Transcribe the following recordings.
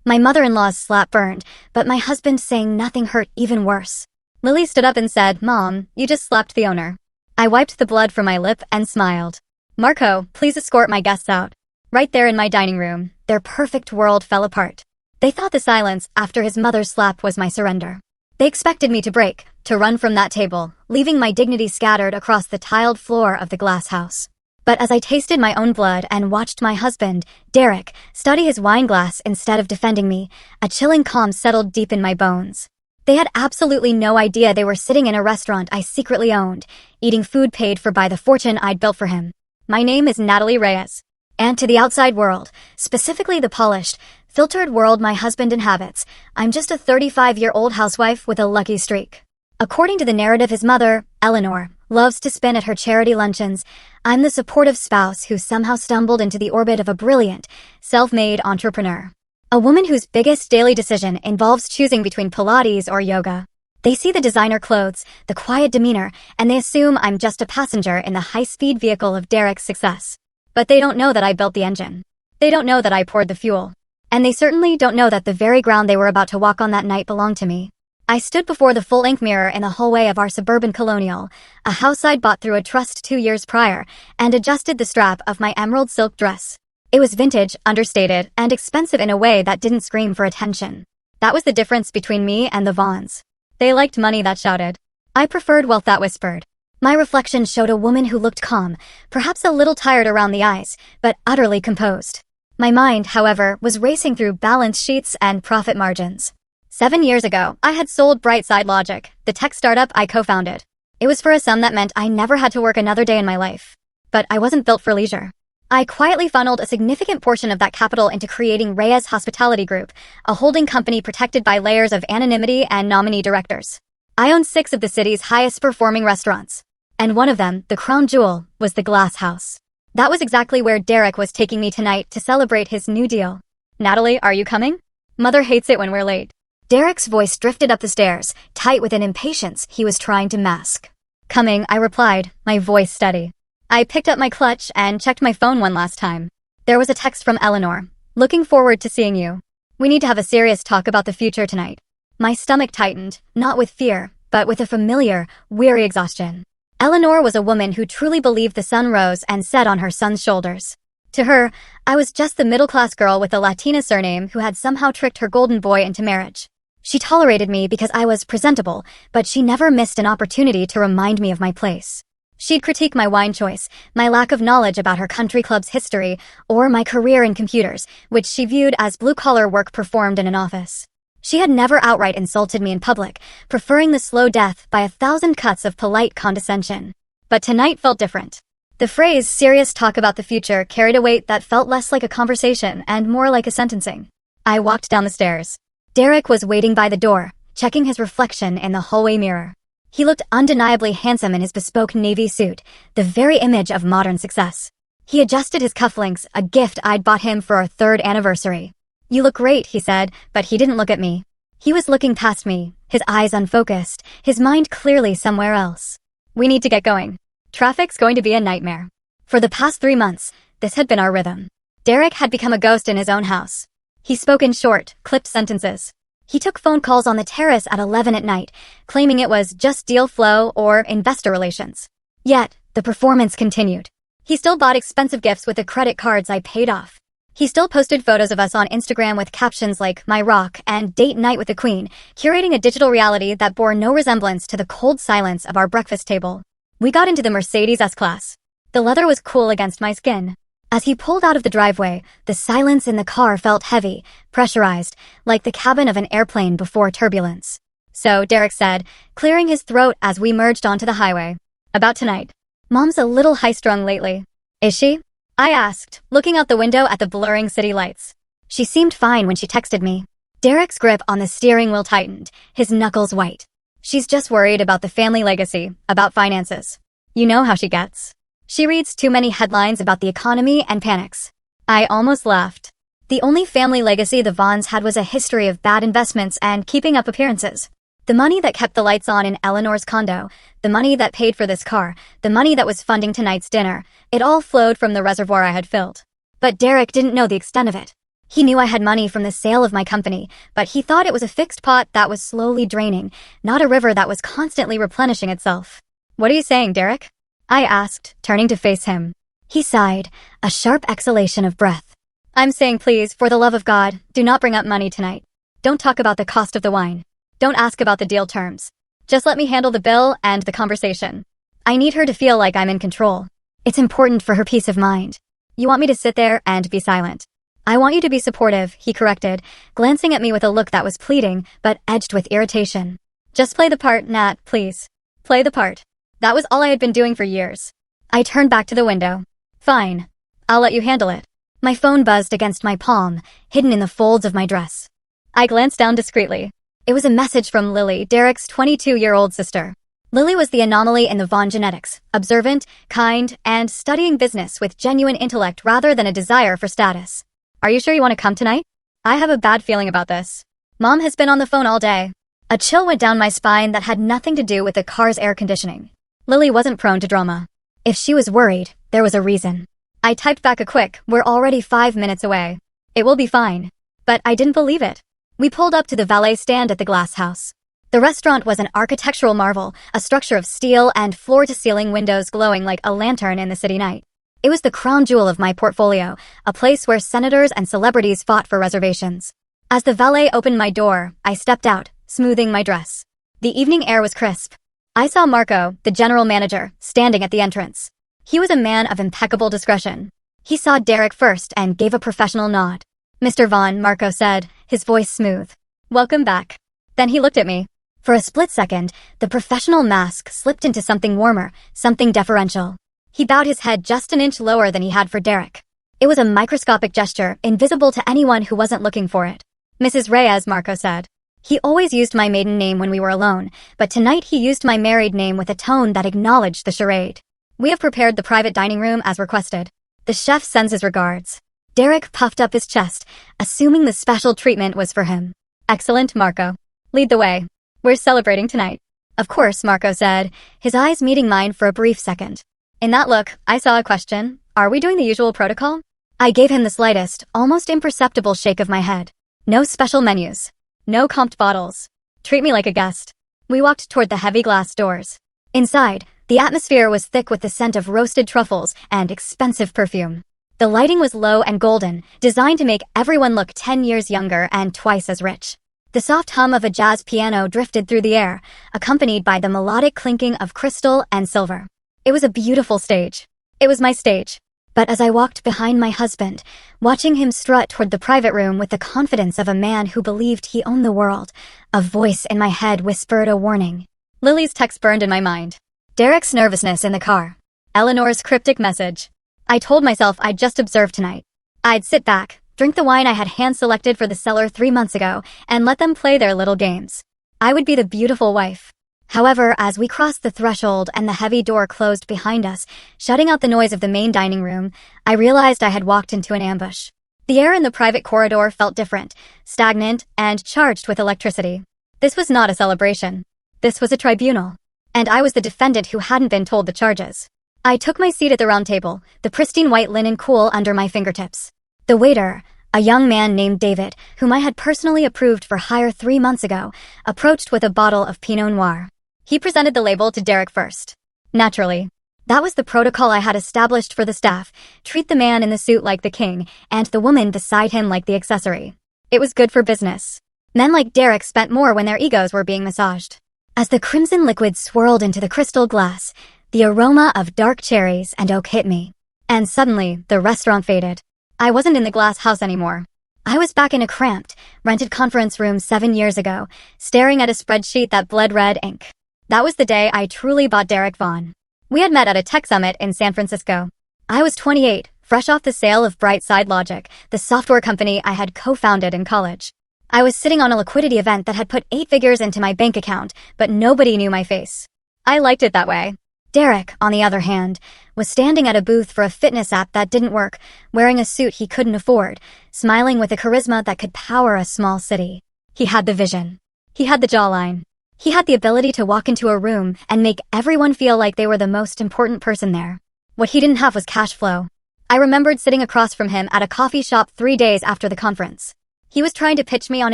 My mother-in-law's slap burned, but my husband saying nothing hurt even worse. Lily stood up and said, "Mom, you just slapped the owner." I wiped the blood from my lip and smiled. "Marco, please escort my guests out." Right there in my dining room, their perfect world fell apart. They thought the silence after his mother's slap was my surrender. They expected me to break, to run from that table, leaving my dignity scattered across the tiled floor of the glass house. But as I tasted my own blood and watched my husband, Derek, study his wine glass instead of defending me, a chilling calm settled deep in my bones. They had absolutely no idea they were sitting in a restaurant I secretly owned, eating food paid for by the fortune I'd built for him. My name is Natalie Reyes. And to the outside world, specifically the polished, filtered world my husband inhabits, I'm just a 35-year-old housewife with a lucky streak. According to the narrative his mother, Eleanor, loves to spin at her charity luncheons, I'm the supportive spouse who somehow stumbled into the orbit of a brilliant, self-made entrepreneur. A woman whose biggest daily decision involves choosing between Pilates or yoga. They see the designer clothes, the quiet demeanor, and they assume I'm just a passenger in the high-speed vehicle of Derek's success. But they don't know that I built the engine. They don't know that I poured the fuel. And they certainly don't know that the very ground they were about to walk on that night belonged to me. I stood before the full-length mirror in the hallway of our suburban colonial, a house I'd bought through a trust 2 years prior, and adjusted the strap of my emerald silk dress. It was vintage, understated, and expensive in a way that didn't scream for attention. That was the difference between me and the Vaughns. They liked money that shouted. I preferred wealth that whispered. My reflection showed a woman who looked calm, perhaps a little tired around the eyes, but utterly composed. My mind, however, was racing through balance sheets and profit margins. 7 years ago, I had sold Brightside Logic, the tech startup I co-founded. It was for a sum that meant I never had to work another day in my life. But I wasn't built for leisure. I quietly funneled a significant portion of that capital into creating Reyes Hospitality Group, a holding company protected by layers of anonymity and nominee directors. I own 6 of the city's highest-performing restaurants. And one of them, the crown jewel, was the Glass House. That was exactly where Derek was taking me tonight to celebrate his new deal. "Natalie, are you coming? Mother hates it when we're late." Derek's voice drifted up the stairs, tight with an impatience he was trying to mask. "Coming," I replied, my voice steady. I picked up my clutch and checked my phone one last time. There was a text from Eleanor. "Looking forward to seeing you. We need to have a serious talk about the future tonight." My stomach tightened, not with fear, but with a familiar, weary exhaustion. Eleanor was a woman who truly believed the sun rose and set on her son's shoulders. To her, I was just the middle-class girl with a Latina surname who had somehow tricked her golden boy into marriage. She tolerated me because I was presentable, but she never missed an opportunity to remind me of my place. She'd critique my wine choice, my lack of knowledge about her country club's history, or my career in computers, which she viewed as blue-collar work performed in an office. She had never outright insulted me in public, preferring the slow death by 1,000 cuts of polite condescension. But tonight felt different. The phrase "serious talk about the future" carried a weight that felt less like a conversation and more like a sentencing. I walked down the stairs. Derek was waiting by the door, checking his reflection in the hallway mirror. He looked undeniably handsome in his bespoke navy suit, the very image of modern success. He adjusted his cufflinks, a gift I'd bought him for our 3rd anniversary. "You look great," he said, but he didn't look at me. He was looking past me, his eyes unfocused, his mind clearly somewhere else. "We need to get going. Traffic's going to be a nightmare." For the past 3 months, this had been our rhythm. Derek had become a ghost in his own house. He spoke in short, clipped sentences. He took phone calls on the terrace at 11 at night, claiming it was just deal flow or investor relations. Yet, the performance continued. He still bought expensive gifts with the credit cards I paid off. He still posted photos of us on Instagram with captions like "My Rock" and "Date Night with the Queen," curating a digital reality that bore no resemblance to the cold silence of our breakfast table. We got into the Mercedes S-Class. The leather was cool against my skin. As he pulled out of the driveway, the silence in the car felt heavy, pressurized, like the cabin of an airplane before turbulence. "So," Derek said, clearing his throat as we merged onto the highway. "About tonight. Mom's a little high-strung lately." "Is she?" I asked, looking out the window at the blurring city lights. She seemed fine when she texted me. Derek's grip on the steering wheel tightened, his knuckles white. "She's just worried about the family legacy, about finances. You know how she gets. She reads too many headlines about the economy and panics." I almost laughed. The only family legacy the Vaughns had was a history of bad investments and keeping up appearances. The money that kept the lights on in Eleanor's condo, the money that paid for this car, the money that was funding tonight's dinner, it all flowed from the reservoir I had filled. But Derek didn't know the extent of it. He knew I had money from the sale of my company, but he thought it was a fixed pot that was slowly draining, not a river that was constantly replenishing itself. "What are you saying, Derek?" I asked, turning to face him. He sighed, a sharp exhalation of breath. "I'm saying please, for the love of God, do not bring up money tonight. Don't talk about the cost of the wine. Don't ask about the deal terms. Just let me handle the bill and the conversation. I need her to feel like I'm in control. It's important for her peace of mind. You want me to sit there and be silent?" "I want you to be supportive," he corrected, glancing at me with a look that was pleading, but edged with irritation. "Just play the part, Nat, please. Play the part." That was all I had been doing for years. I turned back to the window. "Fine. I'll let you handle it." My phone buzzed against my palm, hidden in the folds of my dress. I glanced down discreetly. It was a message from Lily, Derek's 22-year-old sister. Lily was the anomaly in the Vaughn genetics, observant, kind, and studying business with genuine intellect rather than a desire for status. "Are you sure you want to come tonight? I have a bad feeling about this. Mom has been on the phone all day." A chill went down my spine that had nothing to do with the car's air conditioning. Lily wasn't prone to drama. If she was worried, there was a reason. I typed back a quick, "We're already 5 minutes away. It will be fine." But I didn't believe it. We pulled up to the valet stand at the glass house. The restaurant was an architectural marvel, a structure of steel and floor-to-ceiling windows glowing like a lantern in the city night. It was the crown jewel of my portfolio, a place where senators and celebrities fought for reservations. As the valet opened my door, I stepped out, smoothing my dress. The evening air was crisp. I saw Marco, the general manager, standing at the entrance. He was a man of impeccable discretion. He saw Derek first and gave a professional nod. "Mr. Vaughn," Marco said, his voice smooth. "Welcome back." Then he looked at me. For a split second, the professional mask slipped into something warmer, something deferential. He bowed his head just an inch lower than he had for Derek. It was a microscopic gesture, invisible to anyone who wasn't looking for it. "Mrs. Reyes," Marco said. He always used my maiden name when we were alone, but tonight he used my married name with a tone that acknowledged the charade. "We have prepared the private dining room as requested. The chef sends his regards." Derek puffed up his chest, assuming the special treatment was for him. "Excellent, Marco. Lead the way. We're celebrating tonight." "Of course," Marco said, his eyes meeting mine for a brief second. In that look, I saw a question. "Are we doing the usual protocol?" I gave him the slightest, almost imperceptible shake of my head. "No special menus. No comped bottles. Treat me like a guest." We walked toward the heavy glass doors. Inside, the atmosphere was thick with the scent of roasted truffles and expensive perfume. The lighting was low and golden, designed to make everyone look 10 years younger and twice as rich. The soft hum of a jazz piano drifted through the air, accompanied by the melodic clinking of crystal and silver. It was a beautiful stage. It was my stage. But as I walked behind my husband, watching him strut toward the private room with the confidence of a man who believed he owned the world, a voice in my head whispered a warning. Lily's text burned in my mind. Derek's nervousness in the car. Eleanor's cryptic message. I told myself I'd just observe tonight. I'd sit back, drink the wine I had hand-selected for the cellar 3 months ago, and let them play their little games. I would be the beautiful wife. However, as we crossed the threshold and the heavy door closed behind us, shutting out the noise of the main dining room, I realized I had walked into an ambush. The air in the private corridor felt different, stagnant, and charged with electricity. This was not a celebration. This was a tribunal. And I was the defendant who hadn't been told the charges. I took my seat at the round table, the pristine white linen cool under my fingertips. The waiter, a young man named David, whom I had personally approved for hire 3 months ago, approached with a bottle of Pinot Noir. He presented the label to Derek first. Naturally. That was the protocol I had established for the staff, treat the man in the suit like the king, and the woman beside him like the accessory. It was good for business. Men like Derek spent more when their egos were being massaged. As the crimson liquid swirled into the crystal glass, the aroma of dark cherries and oak hit me. And suddenly, the restaurant faded. I wasn't in the glass house anymore. I was back in a cramped, rented conference room 7 years ago, staring at a spreadsheet that bled red ink. That was the day I truly bought Derek Vaughn. We had met at a tech summit in San Francisco. I was 28, fresh off the sale of Brightside Logic, the software company I had co-founded in college. I was sitting on a liquidity event that had put 8 figures into my bank account, but nobody knew my face. I liked it that way. Derek, on the other hand, was standing at a booth for a fitness app that didn't work, wearing a suit he couldn't afford, smiling with a charisma that could power a small city. He had the vision. He had the jawline. He had the ability to walk into a room and make everyone feel like they were the most important person there. What he didn't have was cash flow. I remembered sitting across from him at a coffee shop 3 days after the conference. He was trying to pitch me on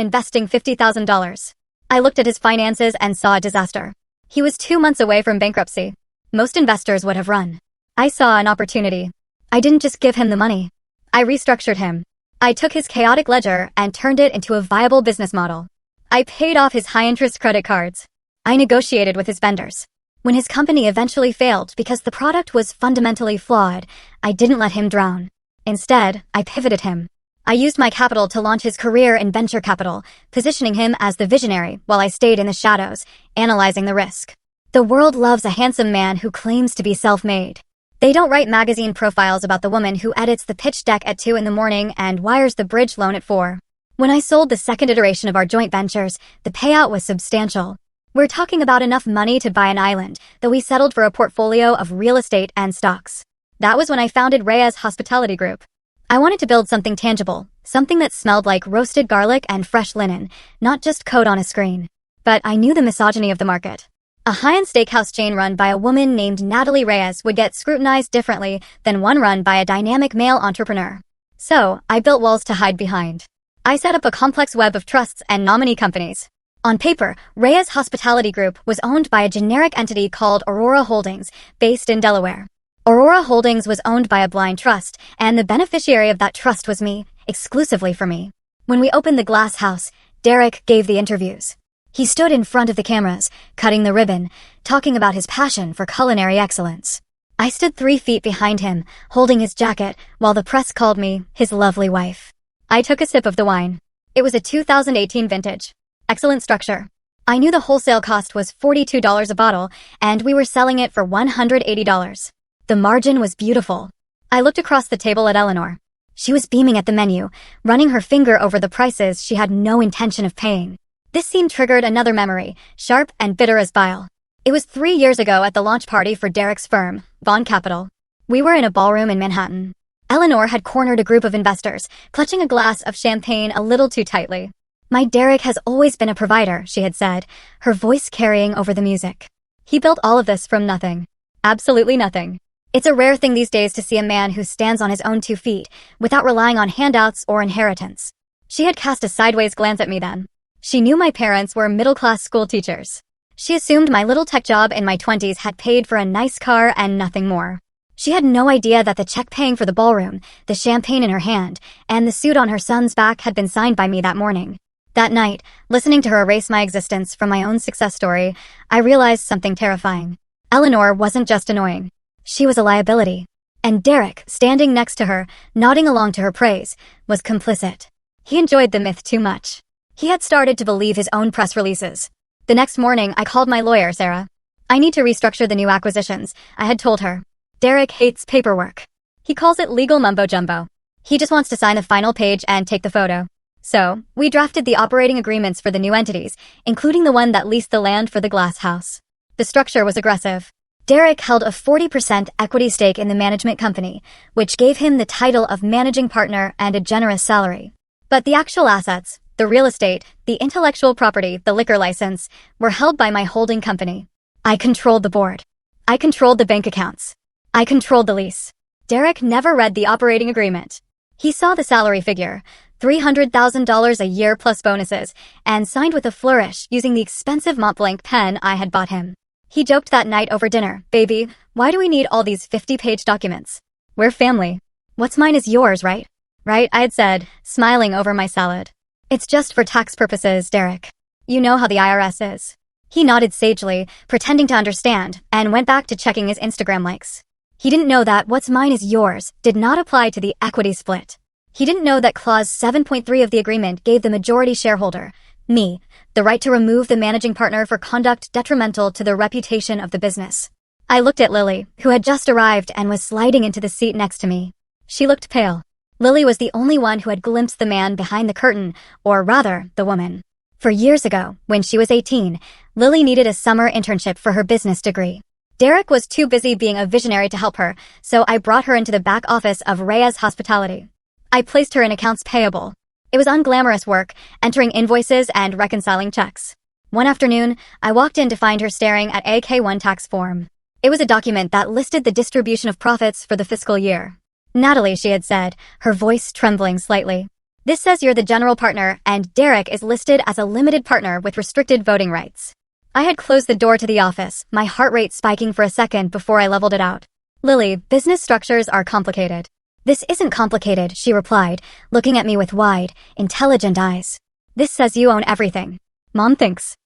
investing $50,000. I looked at his finances and saw a disaster. He was 2 months away from bankruptcy. Most investors would have run. I saw an opportunity. I didn't just give him the money. I restructured him. I took his chaotic ledger and turned it into a viable business model. I paid off his high-interest credit cards. I negotiated with his vendors. When his company eventually failed because the product was fundamentally flawed, I didn't let him drown. Instead, I pivoted him. I used my capital to launch his career in venture capital, positioning him as the visionary while I stayed in the shadows, analyzing the risk. The world loves a handsome man who claims to be self-made. They don't write magazine profiles about the woman who edits the pitch deck at 2 in the morning and wires the bridge loan at 4. When I sold the second iteration of our joint ventures, the payout was substantial. We're talking about enough money to buy an island, though we settled for a portfolio of real estate and stocks. That was when I founded Reyes Hospitality Group. I wanted to build something tangible, something that smelled like roasted garlic and fresh linen, not just code on a screen. But I knew the misogyny of the market. A high-end steakhouse chain run by a woman named Natalie Reyes would get scrutinized differently than one run by a dynamic male entrepreneur. So, I built walls to hide behind. I set up a complex web of trusts and nominee companies. On paper, Reyes Hospitality Group was owned by a generic entity called Aurora Holdings, based in Delaware. Aurora Holdings was owned by a blind trust, and the beneficiary of that trust was me, exclusively for me. When we opened the glass house, Derek gave the interviews. He stood in front of the cameras, cutting the ribbon, talking about his passion for culinary excellence. I stood 3 feet behind him, holding his jacket, while the press called me his lovely wife. I took a sip of the wine. It was a 2018 vintage. Excellent structure. I knew the wholesale cost was $42 a bottle, and we were selling it for $180. The margin was beautiful. I looked across the table at Eleanor. She was beaming at the menu, running her finger over the prices she had no intention of paying. This scene triggered another memory, sharp and bitter as bile. It was 3 years ago at the launch party for Derek's firm, Vaughn Capital. We were in a ballroom in Manhattan. Eleanor had cornered a group of investors, clutching a glass of champagne a little too tightly. My Derek has always been a provider, she had said, her voice carrying over the music. He built all of this from nothing. Absolutely nothing. It's a rare thing these days to see a man who stands on his own 2 feet, without relying on handouts or inheritance. She had cast a sideways glance at me then. She knew my parents were middle-class school teachers. She assumed my little tech job in my 20s had paid for a nice car and nothing more. She had no idea that the check paying for the ballroom, the champagne in her hand, and the suit on her son's back had been signed by me that morning. That night, listening to her erase my existence from my own success story, I realized something terrifying. Eleanor wasn't just annoying. She was a liability. And Derek, standing next to her, nodding along to her praise, was complicit. He enjoyed the myth too much. He had started to believe his own press releases. The next morning, I called my lawyer, Sarah. I need to restructure the new acquisitions, I had told her. Derek hates paperwork. He calls it legal mumbo-jumbo. He just wants to sign the final page and take the photo. So, we drafted the operating agreements for the new entities, including the one that leased the land for the glass house. The structure was aggressive. Derek held a 40% equity stake in the management company, which gave him the title of managing partner and a generous salary. But the actual assets, the real estate, the intellectual property, the liquor license, were held by my holding company. I controlled the board. I controlled the bank accounts. I controlled the lease. Derek never read the operating agreement. He saw the salary figure, $300,000 a year plus bonuses, and signed with a flourish using the expensive Montblanc pen I had bought him. He joked that night over dinner, "Baby, why do we need all these 50-page documents? We're family. What's mine is yours, right?" "Right," I had said, smiling over my salad. "It's just for tax purposes, Derek. You know how the IRS is." He nodded sagely, pretending to understand, and went back to checking his Instagram likes. He didn't know that "what's mine is yours" did not apply to the equity split. He didn't know that Clause 7.3 of the agreement gave the majority shareholder, me, the right to remove the managing partner for conduct detrimental to the reputation of the business. I looked at Lily, who had just arrived and was sliding into the seat next to me. She looked pale. Lily was the only one who had glimpsed the man behind the curtain, or rather, the woman. For years ago, when she was 18, Lily needed a summer internship for her business degree. Derek was too busy being a visionary to help her, so I brought her into the back office of Reyes Hospitality. I placed her in accounts payable. It was unglamorous work, entering invoices and reconciling checks. One afternoon, I walked in to find her staring at a K-1 tax form. It was a document that listed the distribution of profits for the fiscal year. Natalie, she had said, her voice trembling slightly. This says you're the general partner and Derek is listed as a limited partner with restricted voting rights. I had closed the door to the office, my heart rate spiking for a second before I leveled it out. Lily, business structures are complicated. This isn't complicated, she replied, looking at me with wide, intelligent eyes. This says you own everything. Mom thinks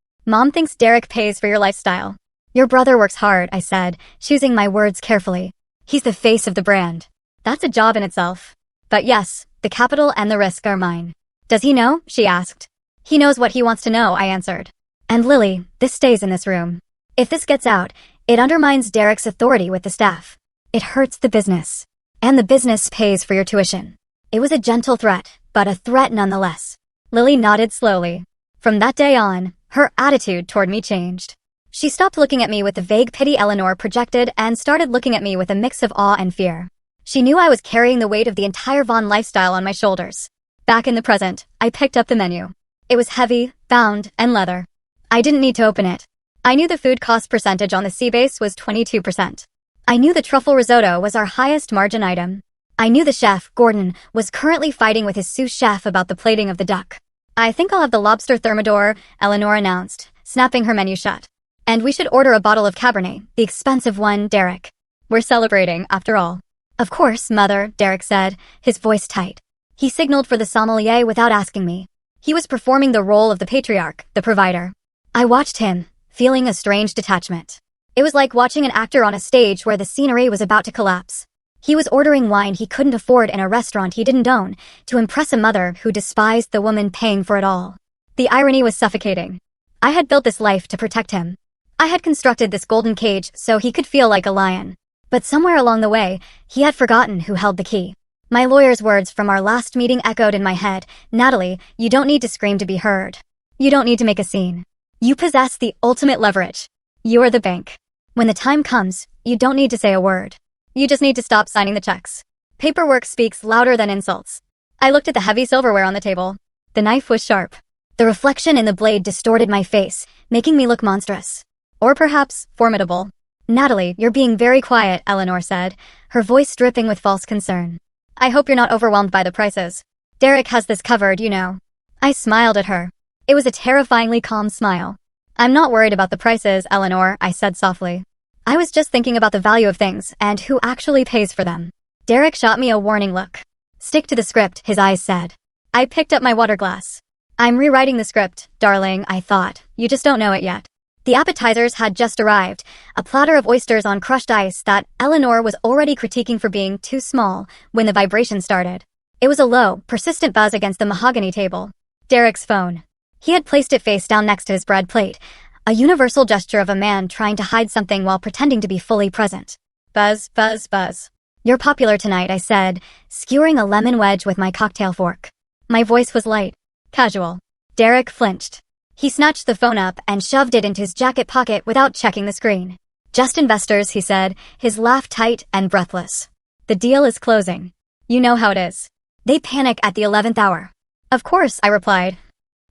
Derek pays for your lifestyle. Your brother works hard, I said, choosing my words carefully. He's the face of the brand. That's a job in itself. But yes, the capital and the risk are mine. Does he know? She asked. He knows what he wants to know, I answered. And Lily, this stays in this room. If this gets out, it undermines Derek's authority with the staff. It hurts the business. And the business pays for your tuition. It was a gentle threat, but a threat nonetheless. Lily nodded slowly. From that day on, her attitude toward me changed. She stopped looking at me with the vague pity Eleanor projected and started looking at me with a mix of awe and fear. She knew I was carrying the weight of the entire Vaughn lifestyle on my shoulders. Back in the present, I picked up the menu. It was heavy, bound, and leather. I didn't need to open it. I knew the food cost percentage on the sea base was 22%. I knew the truffle risotto was our highest margin item. I knew the chef, Gordon, was currently fighting with his sous chef about the plating of the duck. I think I'll have the lobster thermidor, Eleanor announced, snapping her menu shut. And we should order a bottle of Cabernet, the expensive one, Derek. We're celebrating, after all. Of course, Mother, Derek said, his voice tight. He signaled for the sommelier without asking me. He was performing the role of the patriarch, the provider. I watched him, feeling a strange detachment. It was like watching an actor on a stage where the scenery was about to collapse. He was ordering wine he couldn't afford in a restaurant he didn't own to impress a mother who despised the woman paying for it all. The irony was suffocating. I had built this life to protect him. I had constructed this golden cage so he could feel like a lion. But somewhere along the way, he had forgotten who held the key. My lawyer's words from our last meeting echoed in my head. Natalie, you don't need to scream to be heard. You don't need to make a scene. You possess the ultimate leverage. You are the bank. When the time comes, you don't need to say a word. You just need to stop signing the checks. Paperwork speaks louder than insults. I looked at the heavy silverware on the table. The knife was sharp. The reflection in the blade distorted my face, making me look monstrous. Or perhaps, formidable. Natalie, you're being very quiet, Eleanor said, her voice dripping with false concern. I hope you're not overwhelmed by the prices. Derek has this covered, you know. I smiled at her. It was a terrifyingly calm smile. I'm not worried about the prices, Eleanor, I said softly. I was just thinking about the value of things and who actually pays for them. Derek shot me a warning look. Stick to the script, his eyes said. I picked up my water glass. I'm rewriting the script, darling, I thought. You just don't know it yet. The appetizers had just arrived, a platter of oysters on crushed ice that Eleanor was already critiquing for being too small when the vibration started. It was a low, persistent buzz against the mahogany table. Derek's phone. He had placed it face down next to his bread plate, a universal gesture of a man trying to hide something while pretending to be fully present. Buzz, buzz, buzz. You're popular tonight, I said, skewering a lemon wedge with my cocktail fork. My voice was light, casual. Derek flinched. He snatched the phone up and shoved it into his jacket pocket without checking the screen. Just investors, he said, his laugh tight and breathless. The deal is closing. You know how it is. They panic at the 11th hour. Of course, I replied.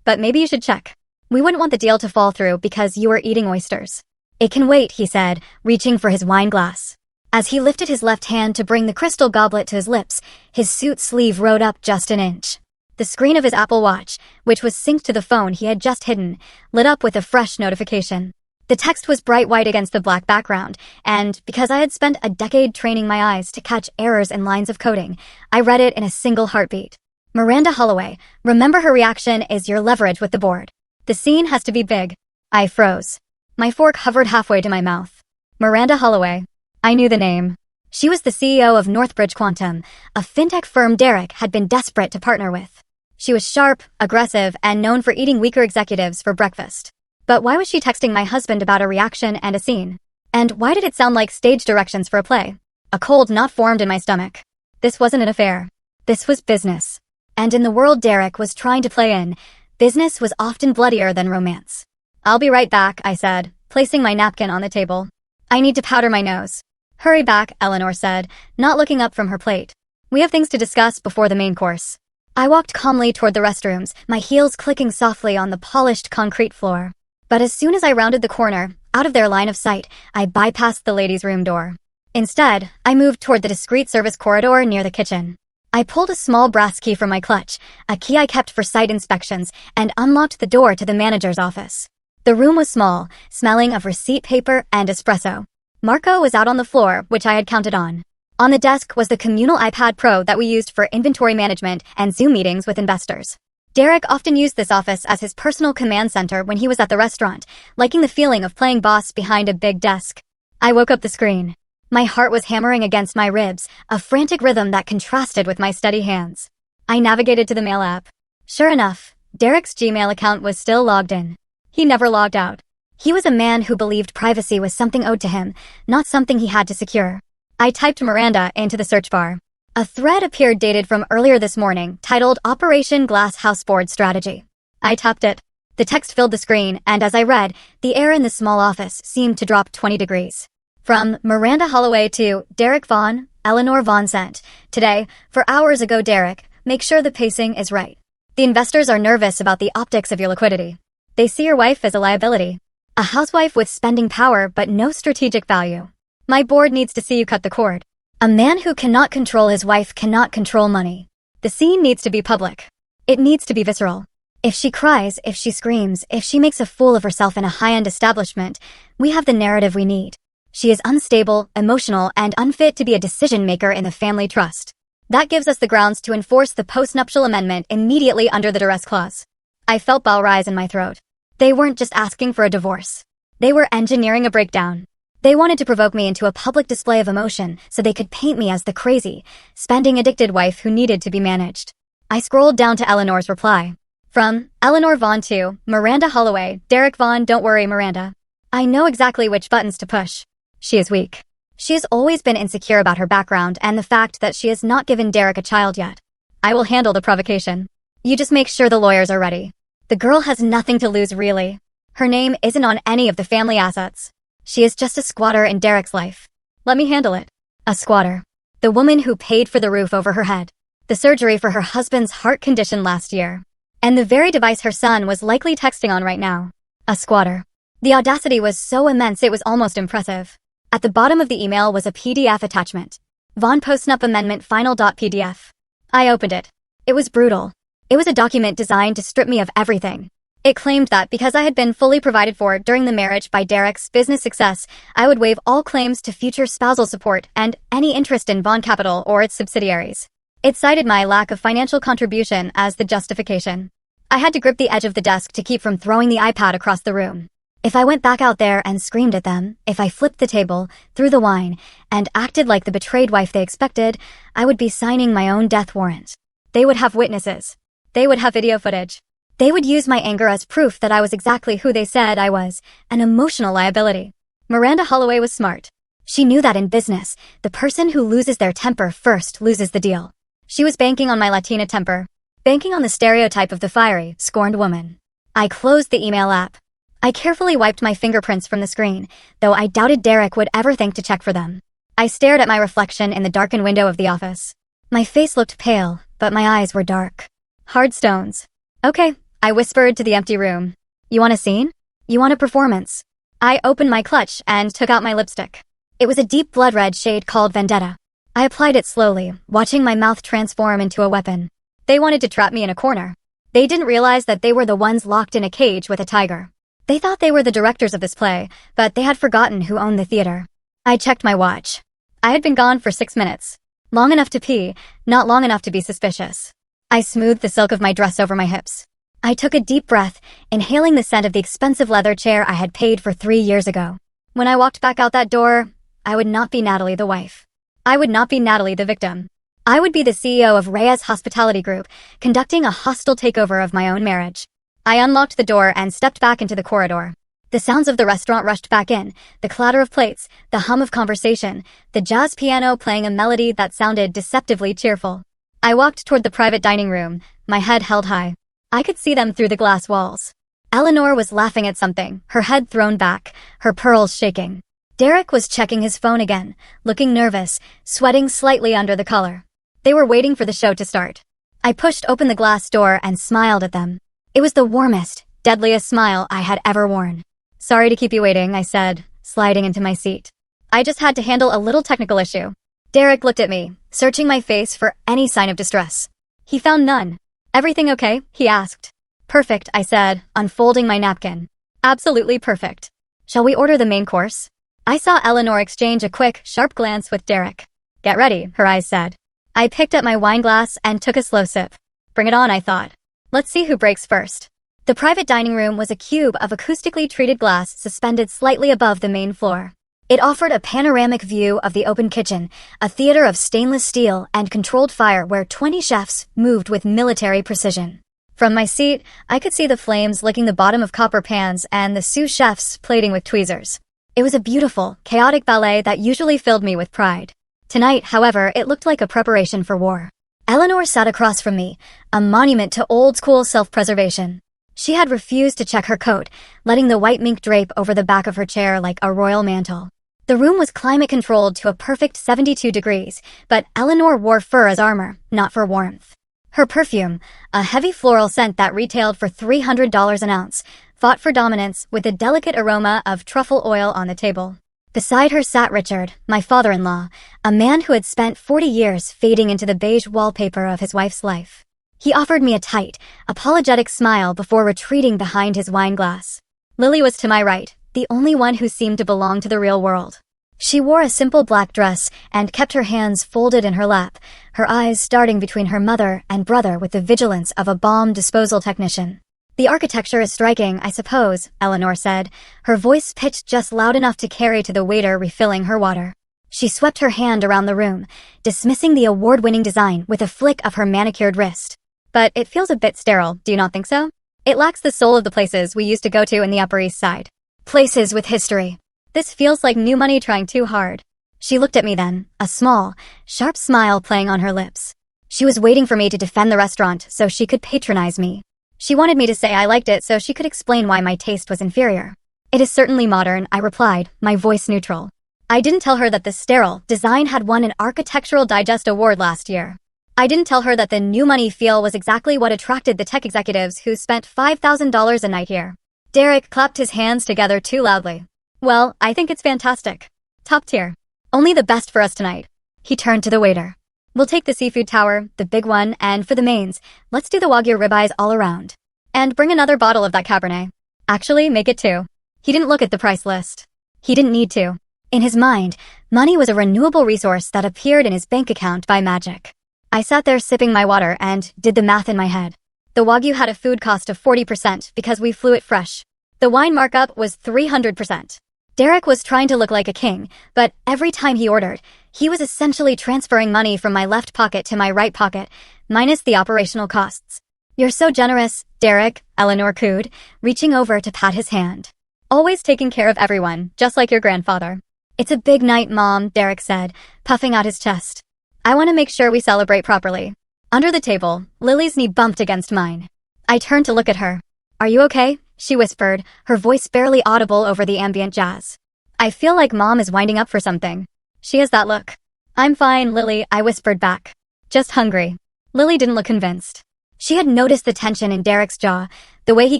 But maybe you should check. We wouldn't want the deal to fall through because you were eating oysters. It can wait, he said, reaching for his wine glass. As he lifted his left hand to bring the crystal goblet to his lips, his suit sleeve rode up just an inch. The screen of his Apple Watch, which was synced to the phone he had just hidden, lit up with a fresh notification. The text was bright white against the black background, and because I had spent a decade training my eyes to catch errors in lines of coding, I read it in a single heartbeat. Miranda Holloway, remember her reaction is your leverage with the board. The scene has to be big. I froze. My fork hovered halfway to my mouth. Miranda Holloway. I knew the name. She was the CEO of Northbridge Quantum, a fintech firm Derek had been desperate to partner with. She was sharp, aggressive, and known for eating weaker executives for breakfast. But why was she texting my husband about a reaction and a scene? And why did it sound like stage directions for a play? A cold knot formed in my stomach. This wasn't an affair. This was business. And in the world Derek was trying to play in, business was often bloodier than romance. I'll be right back, I said, placing my napkin on the table. I need to powder my nose. Hurry back, Eleanor said, not looking up from her plate. We have things to discuss before the main course. I walked calmly toward the restrooms, my heels clicking softly on the polished concrete floor. But as soon as I rounded the corner, out of their line of sight, I bypassed the ladies' room door. Instead, I moved toward the discreet service corridor near the kitchen. I pulled a small brass key from my clutch, a key I kept for site inspections, and unlocked the door to the manager's office. The room was small, smelling of receipt paper and espresso. Marco was out on the floor, which I had counted on. On the desk was the communal iPad Pro that we used for inventory management and Zoom meetings with investors. Derek often used this office as his personal command center when he was at the restaurant, liking the feeling of playing boss behind a big desk. I woke up the screen. My heart was hammering against my ribs, a frantic rhythm that contrasted with my steady hands. I navigated to the mail app. Sure enough, Derek's Gmail account was still logged in. He never logged out. He was a man who believed privacy was something owed to him, not something he had to secure. I typed Miranda into the search bar. A thread appeared dated from earlier this morning, titled Operation Glass Houseboard Strategy. I tapped it. The text filled the screen, and as I read, the air in the small office seemed to drop 20 degrees. From Miranda Holloway to Derek Vaughn, Eleanor Vaughn sent. Today, for hours ago Derek, make sure the pacing is right. The investors are nervous about the optics of your liquidity. They see your wife as a liability. A housewife with spending power but no strategic value. My board needs to see you cut the cord. A man who cannot control his wife cannot control money. The scene needs to be public. It needs to be visceral. If she cries, if she screams, if she makes a fool of herself in a high-end establishment, we have the narrative we need. She is unstable, emotional, and unfit to be a decision-maker in the family trust. That gives us the grounds to enforce the post-nuptial amendment immediately under the duress clause. I felt bile rise in my throat. They weren't just asking for a divorce. They were engineering a breakdown. They wanted to provoke me into a public display of emotion so they could paint me as the crazy, spending-addicted wife who needed to be managed. I scrolled down to Eleanor's reply. From Eleanor Vaughn to Miranda Holloway, Derek Vaughn, don't worry, Miranda. I know exactly which buttons to push. She is weak. She has always been insecure about her background and the fact that she has not given Derek a child yet. I will handle the provocation. You just make sure the lawyers are ready. The girl has nothing to lose, really. Her name isn't on any of the family assets. She is just a squatter in Derek's life. Let me handle it. A squatter. The woman who paid for the roof over her head, the surgery for her husband's heart condition last year, and the very device her son was likely texting on right now. A squatter. The audacity was so immense it was almost impressive. At the bottom of the email was a PDF attachment. Vaughn Postnup Amendment Final.pdf. I opened it. It was brutal. It was a document designed to strip me of everything. It claimed that because I had been fully provided for during the marriage by Derek's business success, I would waive all claims to future spousal support and any interest in Vaughn Capital or its subsidiaries. It cited my lack of financial contribution as the justification. I had to grip the edge of the desk to keep from throwing the iPad across the room. If I went back out there and screamed at them, if I flipped the table, threw the wine, and acted like the betrayed wife they expected, I would be signing my own death warrant. They would have witnesses. They would have video footage. They would use my anger as proof that I was exactly who they said I was, an emotional liability. Miranda Holloway was smart. She knew that in business, the person who loses their temper first loses the deal. She was banking on my Latina temper, banking on the stereotype of the fiery, scorned woman. I closed the email app. I carefully wiped my fingerprints from the screen, though I doubted Derek would ever think to check for them. I stared at my reflection in the darkened window of the office. My face looked pale, but my eyes were dark. Hard stones. Okay, I whispered to the empty room. You want a scene? You want a performance? I opened my clutch and took out my lipstick. It was a deep blood red shade called Vendetta. I applied it slowly, watching my mouth transform into a weapon. They wanted to trap me in a corner. They didn't realize that they were the ones locked in a cage with a tiger. They thought they were the directors of this play, but they had forgotten who owned the theater. I checked my watch. I had been gone for 6 minutes. Long enough to pee, not long enough to be suspicious. I smoothed the silk of my dress over my hips. I took a deep breath, inhaling the scent of the expensive leather chair I had paid for 3 years ago. When I walked back out that door, I would not be Natalie the wife. I would not be Natalie the victim. I would be the CEO of Reyes Hospitality Group, conducting a hostile takeover of my own marriage. I unlocked the door and stepped back into the corridor. The sounds of the restaurant rushed back in, the clatter of plates, the hum of conversation, the jazz piano playing a melody that sounded deceptively cheerful. I walked toward the private dining room, my head held high. I could see them through the glass walls. Eleanor was laughing at something, her head thrown back, her pearls shaking. Derek was checking his phone again, looking nervous, sweating slightly under the collar. They were waiting for the show to start. I pushed open the glass door and smiled at them. It was the warmest, deadliest smile I had ever worn. Sorry to keep you waiting, I said, sliding into my seat. I just had to handle a little technical issue. Derek looked at me, searching my face for any sign of distress. He found none. Everything okay? He asked. Perfect, I said, unfolding my napkin. Absolutely perfect. Shall we order the main course? I saw Eleanor exchange a quick, sharp glance with Derek. Get ready, her eyes said. I picked up my wine glass and took a slow sip. Bring it on, I thought. Let's see who breaks first. The private dining room was a cube of acoustically treated glass suspended slightly above the main floor. It offered a panoramic view of the open kitchen, a theater of stainless steel and controlled fire where 20 chefs moved with military precision. From my seat, I could see the flames licking the bottom of copper pans and the sous chefs plating with tweezers. It was a beautiful, chaotic ballet that usually filled me with pride. Tonight, however, it looked like a preparation for war. Eleanor sat across from me, a monument to old-school self-preservation. She had refused to check her coat, letting the white mink drape over the back of her chair like a royal mantle. The room was climate-controlled to a perfect 72 degrees, but Eleanor wore fur as armor, not for warmth. Her perfume, a heavy floral scent that retailed for $300 an ounce, fought for dominance with the delicate aroma of truffle oil on the table. Beside her sat Richard, my father-in-law, a man who had spent 40 years fading into the beige wallpaper of his wife's life. He offered me a tight, apologetic smile before retreating behind his wine glass. Lily was to my right, the only one who seemed to belong to the real world. She wore a simple black dress and kept her hands folded in her lap, her eyes darting between her mother and brother with the vigilance of a bomb disposal technician. The architecture is striking, I suppose, Eleanor said, her voice pitched just loud enough to carry to the waiter refilling her water. She swept her hand around the room, dismissing the award-winning design with a flick of her manicured wrist. But it feels a bit sterile, do you not think so? It lacks the soul of the places we used to go to in the Upper East Side. Places with history. This feels like new money trying too hard. She looked at me then, a small, sharp smile playing on her lips. She was waiting for me to defend the restaurant so she could patronize me. She wanted me to say I liked it so she could explain why my taste was inferior. It is certainly modern, I replied, my voice neutral. I didn't tell her that the sterile design had won an Architectural Digest award last year. I didn't tell her that the new money feel was exactly what attracted the tech executives who spent $5,000 a night here. Derek clapped his hands together too loudly. Well, I think it's fantastic. Top tier. Only the best for us tonight. He turned to the waiter. We'll take the seafood tower, the big one, and for the mains, let's do the Wagyu ribeyes all around. And bring another bottle of that Cabernet. Actually, make it two. He didn't look at the price list. He didn't need to. In his mind, money was a renewable resource that appeared in his bank account by magic. I sat there sipping my water and did the math in my head. The Wagyu had a food cost of 40% because we flew it fresh. The wine markup was 300%. Derek was trying to look like a king, but every time he ordered, he was essentially transferring money from my left pocket to my right pocket, minus the operational costs. You're so generous, Derek, Eleanor cooed, reaching over to pat his hand. Always taking care of everyone, just like your grandfather. It's a big night, Mom, Derek said, puffing out his chest. I want to make sure we celebrate properly. Under the table, Lily's knee bumped against mine. I turned to look at her. Are you okay? She whispered, her voice barely audible over the ambient jazz. I feel like Mom is winding up for something. She has that look. I'm fine, Lily, I whispered back. Just hungry. Lily didn't look convinced. She had noticed the tension in Derek's jaw, the way he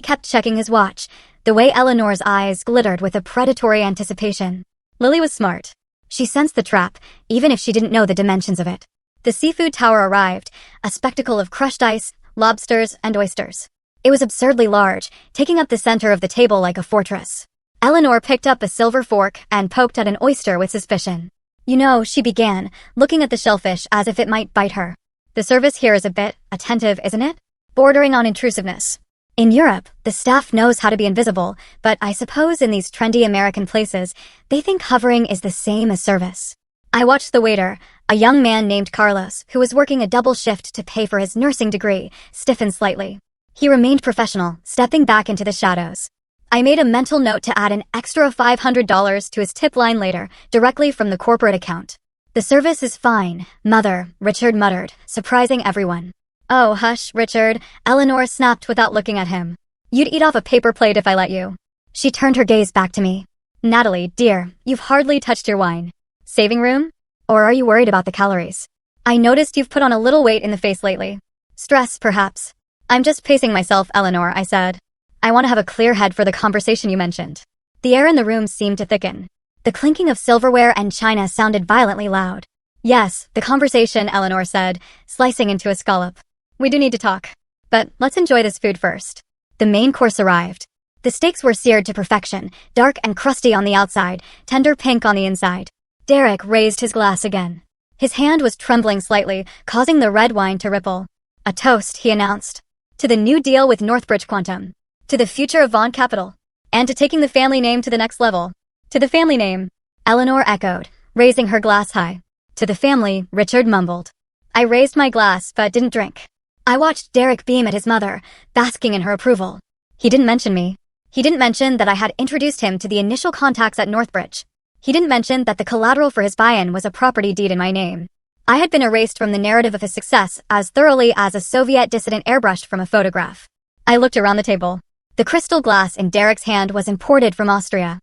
kept checking his watch, the way Eleanor's eyes glittered with a predatory anticipation. Lily was smart. She sensed the trap, even if she didn't know the dimensions of it. The seafood tower arrived, a spectacle of crushed ice, lobsters, and oysters. It was absurdly large, taking up the center of the table like a fortress. Eleanor picked up a silver fork and poked at an oyster with suspicion. You know, she began, looking at the shellfish as if it might bite her. The service here is a bit attentive, isn't it? Bordering on intrusiveness. In Europe, the staff knows how to be invisible, but I suppose in these trendy American places, they think hovering is the same as service. I watched the waiter, a young man named Carlos, who was working a double shift to pay for his nursing degree, stiffen slightly. He remained professional, stepping back into the shadows. I made a mental note to add an extra $500 to his tip line later, directly from the corporate account. The service is fine, Mother, Richard muttered, surprising everyone. Oh, hush, Richard, Eleanor snapped without looking at him. You'd eat off a paper plate if I let you. She turned her gaze back to me. Natalie, dear, you've hardly touched your wine. Saving room? Or are you worried about the calories? I noticed you've put on a little weight in the face lately. Stress, perhaps. I'm just pacing myself, Eleanor, I said. I want to have a clear head for the conversation you mentioned. The air in the room seemed to thicken. The clinking of silverware and china sounded violently loud. Yes, the conversation, Eleanor said, slicing into a scallop. We do need to talk. But let's enjoy this food first. The main course arrived. The steaks were seared to perfection, dark and crusty on the outside, tender pink on the inside. Derek raised his glass again. His hand was trembling slightly, causing the red wine to ripple. A toast, he announced. To the new deal with Northbridge Quantum. To the future of Vaughn Capital. And to taking the family name to the next level. To the family name, Eleanor echoed, raising her glass high. To the family, Richard mumbled. I raised my glass, but didn't drink. I watched Derek beam at his mother, basking in her approval. He didn't mention me. He didn't mention that I had introduced him to the initial contacts at Northbridge. He didn't mention that the collateral for his buy-in was a property deed in my name. I had been erased from the narrative of his success as thoroughly as a Soviet dissident airbrushed from a photograph. I looked around the table. The crystal glass in Derek's hand was imported from Austria.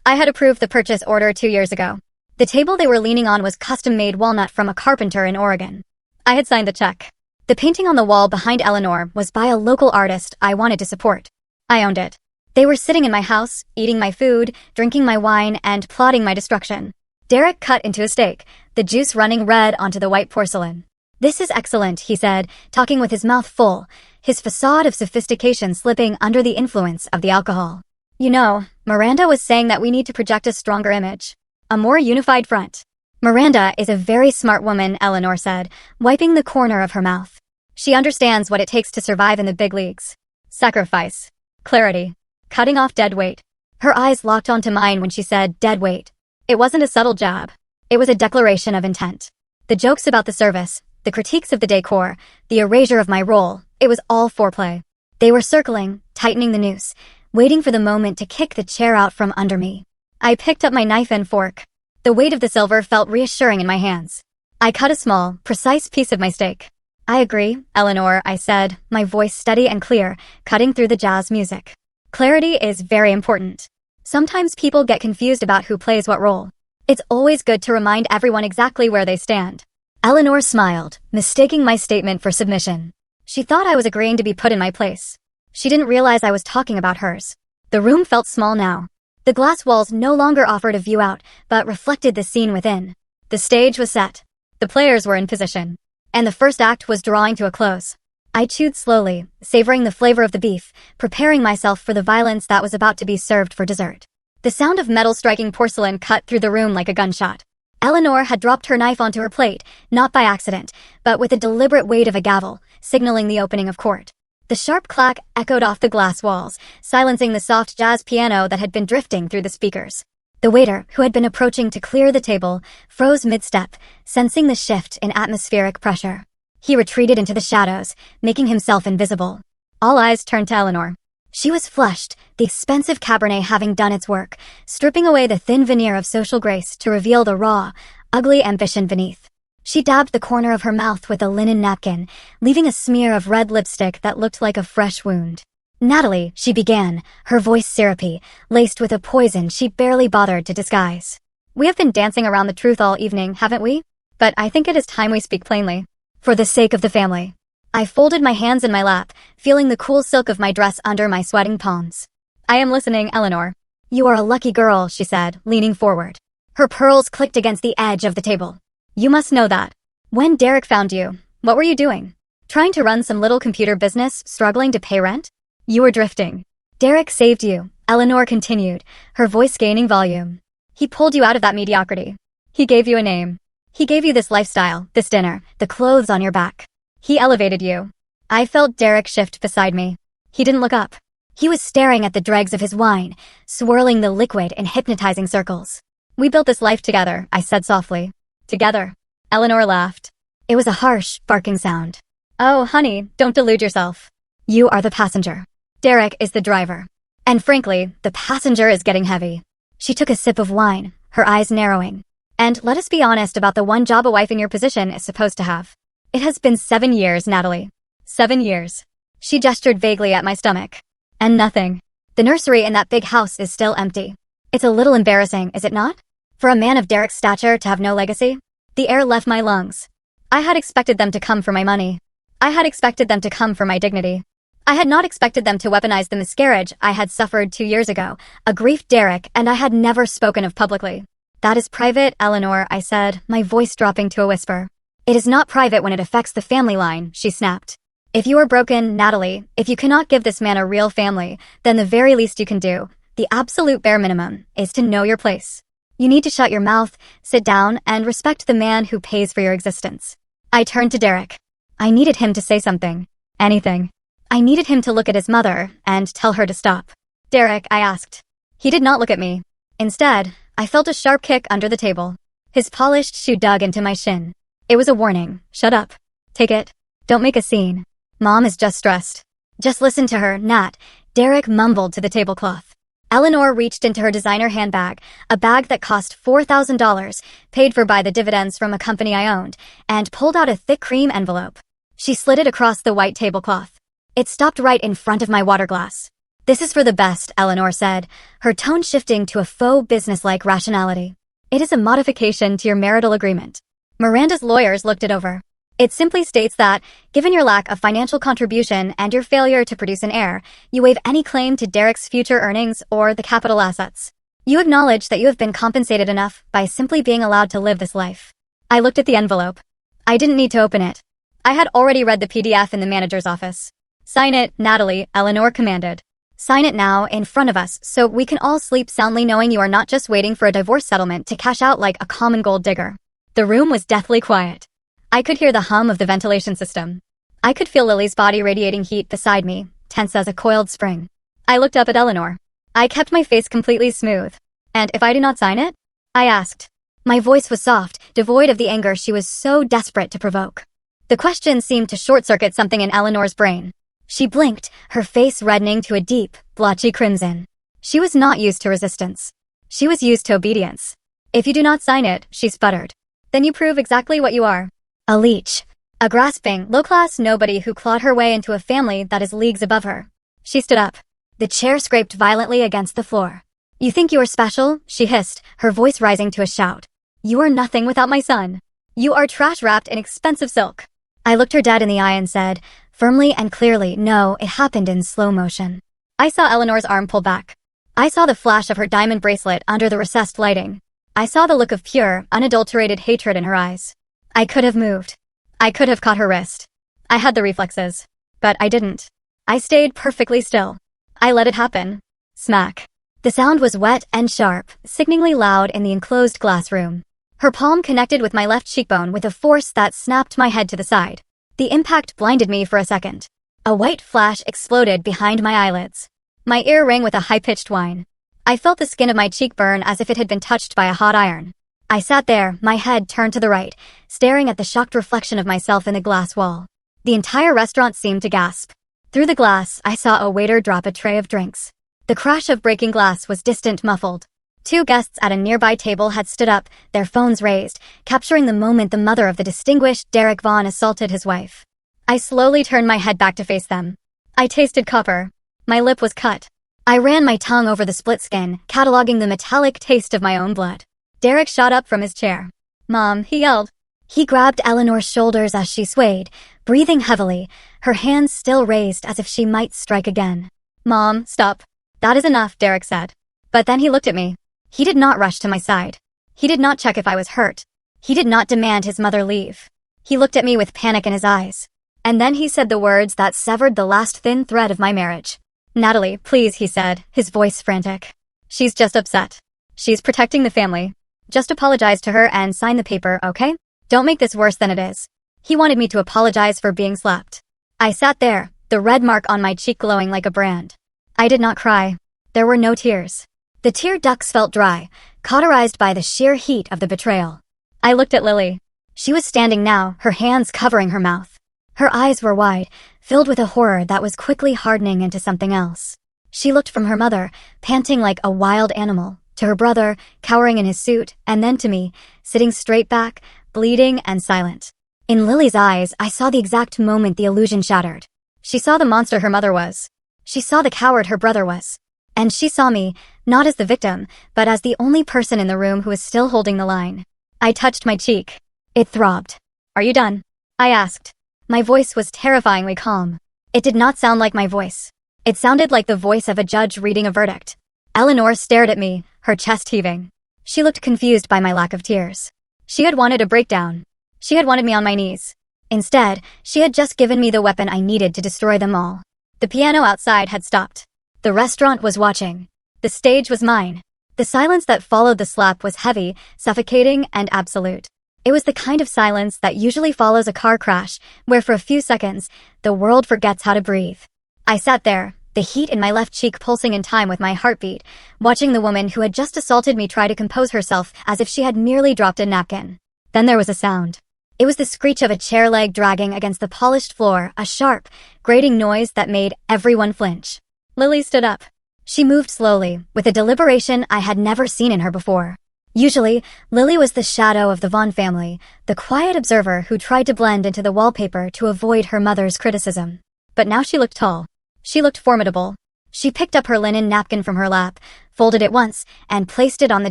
I had approved the purchase order 2 years ago. The table they were leaning on was custom-made walnut from a carpenter in Oregon. I had signed the check. The painting on the wall behind Eleanor was by a local artist I wanted to support. I owned it. They were sitting in my house, eating my food, drinking my wine, and plotting my destruction. Derek cut into a steak, the juice running red onto the white porcelain. This is excellent, he said, talking with his mouth full, his facade of sophistication slipping under the influence of the alcohol. You know, Miranda was saying that we need to project a stronger image. A more unified front. Miranda is a very smart woman, Eleanor said, wiping the corner of her mouth. She understands what it takes to survive in the big leagues. Sacrifice. Clarity. Cutting off dead weight. Her eyes locked onto mine when she said dead weight. It wasn't a subtle jab. It was a declaration of intent. The jokes about the service, the critiques of the decor, the erasure of my role, it was all foreplay. They were circling, tightening the noose, waiting for the moment to kick the chair out from under me. I picked up my knife and fork. The weight of the silver felt reassuring in my hands. I cut a small, precise piece of my steak. I agree, Eleanor, I said, my voice steady and clear, cutting through the jazz music. Clarity is very important. Sometimes people get confused about who plays what role. It's always good to remind everyone exactly where they stand. Eleanor smiled, mistaking my statement for submission. She thought I was agreeing to be put in my place. She didn't realize I was talking about hers. The room felt small now. The glass walls no longer offered a view out, but reflected the scene within. The stage was set. The players were in position. And the first act was drawing to a close. I chewed slowly, savoring the flavor of the beef, preparing myself for the violence that was about to be served for dessert. The sound of metal striking porcelain cut through the room like a gunshot. Eleanor had dropped her knife onto her plate, not by accident, but with the deliberate weight of a gavel, signaling the opening of court. The sharp clack echoed off the glass walls, silencing the soft jazz piano that had been drifting through the speakers. The waiter, who had been approaching to clear the table, froze mid-step, sensing the shift in atmospheric pressure. He retreated into the shadows, making himself invisible. All eyes turned to Eleanor. She was flushed, the expensive Cabernet having done its work, stripping away the thin veneer of social grace to reveal the raw, ugly ambition beneath. She dabbed the corner of her mouth with a linen napkin, leaving a smear of red lipstick that looked like a fresh wound. Natalie, she began, her voice syrupy, laced with a poison she barely bothered to disguise. We have been dancing around the truth all evening, haven't we? But I think it is time we speak plainly. For the sake of the family. I folded my hands in my lap, feeling the cool silk of my dress under my sweating palms. I am listening, Eleanor. You are a lucky girl, she said, leaning forward. Her pearls clicked against the edge of the table. You must know that. When Derek found you, what were you doing? Trying to run some little computer business, struggling to pay rent? You were drifting. Derek saved you, Eleanor continued, her voice gaining volume. He pulled you out of that mediocrity. He gave you a name. He gave you this lifestyle, this dinner, the clothes on your back. He elevated you. I felt Derek shift beside me. He didn't look up. He was staring at the dregs of his wine, swirling the liquid in hypnotizing circles. We built this life together, I said softly. Together. Eleanor laughed. It was a harsh, barking sound. Oh, honey, don't delude yourself. You are the passenger. Derek is the driver. And frankly, the passenger is getting heavy. She took a sip of wine, her eyes narrowing. And let us be honest about the one job a wife in your position is supposed to have. It has been 7 years, Natalie. 7 years. She gestured vaguely at my stomach. And nothing. The nursery in that big house is still empty. It's a little embarrassing, is it not? For a man of Derek's stature to have no legacy? The air left my lungs. I had expected them to come for my money. I had expected them to come for my dignity. I had not expected them to weaponize the miscarriage I had suffered 2 years ago, a grief Derek and I had never spoken of publicly. That is private, Eleanor, I said, my voice dropping to a whisper. It is not private when it affects the family line, she snapped. If you are broken, Natalie, if you cannot give this man a real family, then the very least you can do, the absolute bare minimum, is to know your place. You need to shut your mouth, sit down, and respect the man who pays for your existence. I turned to Derek. I needed him to say something. Anything. I needed him to look at his mother and tell her to stop. Derek, I asked. He did not look at me. Instead, I felt a sharp kick under the table. His polished shoe dug into my shin. It was a warning. Shut up. Take it. Don't make a scene. Mom is just stressed. Just listen to her, Nat, Derek mumbled to the tablecloth. Eleanor reached into her designer handbag, a bag that cost $4,000, paid for by the dividends from a company I owned, and pulled out a thick cream envelope. She slid it across the white tablecloth. It stopped right in front of my water glass. This is for the best, Eleanor said, her tone shifting to a faux business-like rationality. It is a modification to your marital agreement. Miranda's lawyers looked it over. It simply states that, given your lack of financial contribution and your failure to produce an heir, you waive any claim to Derek's future earnings or the capital assets. You acknowledge that you have been compensated enough by simply being allowed to live this life. I looked at the envelope. I didn't need to open it. I had already read the PDF in the manager's office. Sign it, Natalie, Eleanor commanded. Sign it now, in front of us, so we can all sleep soundly knowing you are not just waiting for a divorce settlement to cash out like a common gold digger. The room was deathly quiet. I could hear the hum of the ventilation system. I could feel Lily's body radiating heat beside me, tense as a coiled spring. I looked up at Eleanor. I kept my face completely smooth. And if I do not sign it? I asked. My voice was soft, devoid of the anger she was so desperate to provoke. The question seemed to short-circuit something in Eleanor's brain. She blinked, her face reddening to a deep, blotchy crimson. She was not used to resistance. She was used to obedience. If you do not sign it, she sputtered. Then you prove exactly what you are. A leech. A grasping, low-class nobody who clawed her way into a family that is leagues above her. She stood up. The chair scraped violently against the floor. You think you are special? She hissed, her voice rising to a shout. You are nothing without my son. You are trash wrapped in expensive silk. I looked her dead in the eye and said, firmly and clearly, no, it happened in slow motion. I saw Eleanor's arm pull back. I saw the flash of her diamond bracelet under the recessed lighting. I saw the look of pure, unadulterated hatred in her eyes. I could have moved. I could have caught her wrist. I had the reflexes. But I didn't. I stayed perfectly still. I let it happen. Smack. The sound was wet and sharp, sickeningly loud in the enclosed glass room. Her palm connected with my left cheekbone with a force that snapped my head to the side. The impact blinded me for a second. A white flash exploded behind my eyelids. My ear rang with a high-pitched whine. I felt the skin of my cheek burn as if it had been touched by a hot iron. I sat there, my head turned to the right, staring at the shocked reflection of myself in the glass wall. The entire restaurant seemed to gasp. Through the glass, I saw a waiter drop a tray of drinks. The crash of breaking glass was distant, muffled. 2 guests at a nearby table had stood up, their phones raised, capturing the moment the mother of the distinguished Derek Vaughn assaulted his wife. I slowly turned my head back to face them. I tasted copper. My lip was cut. I ran my tongue over the split skin, cataloging the metallic taste of my own blood. Derek shot up from his chair. Mom, he yelled. He grabbed Eleanor's shoulders as she swayed, breathing heavily, her hands still raised as if she might strike again. Mom, stop. That is enough, Derek said. But then he looked at me. He did not rush to my side. He did not check if I was hurt. He did not demand his mother leave. He looked at me with panic in his eyes. And then he said the words that severed the last thin thread of my marriage. Natalie, please, he said, his voice frantic. She's just upset. She's protecting the family. Just apologize to her and sign the paper, okay? Don't make this worse than it is. He wanted me to apologize for being slapped. I sat there, the red mark on my cheek glowing like a brand. I did not cry. There were no tears. The tear ducts felt dry, cauterized by the sheer heat of the betrayal. I looked at Lily. She was standing now, her hands covering her mouth. Her eyes were wide, filled with a horror that was quickly hardening into something else. She looked from her mother, panting like a wild animal, to her brother, cowering in his suit, and then to me, sitting straight back, bleeding and silent. In Lily's eyes, I saw the exact moment the illusion shattered. She saw the monster her mother was. She saw the coward her brother was. And she saw me, not as the victim, but as the only person in the room who was still holding the line. I touched my cheek. It throbbed. Are you done? I asked. My voice was terrifyingly calm. It did not sound like my voice. It sounded like the voice of a judge reading a verdict. Eleanor stared at me, her chest heaving. She looked confused by my lack of tears. She had wanted a breakdown. She had wanted me on my knees. Instead, she had just given me the weapon I needed to destroy them all. The piano outside had stopped. The restaurant was watching. The stage was mine. The silence that followed the slap was heavy, suffocating, and absolute. It was the kind of silence that usually follows a car crash, where for a few seconds, the world forgets how to breathe. I sat there, the heat in my left cheek pulsing in time with my heartbeat, watching the woman who had just assaulted me try to compose herself as if she had merely dropped a napkin. Then there was a sound. It was the screech of a chair leg dragging against the polished floor, a sharp, grating noise that made everyone flinch. Lily stood up. She moved slowly, with a deliberation I had never seen in her before. Usually, Lily was the shadow of the Vaughn family, the quiet observer who tried to blend into the wallpaper to avoid her mother's criticism. But now she looked tall. She looked formidable. She picked up her linen napkin from her lap, folded it once, and placed it on the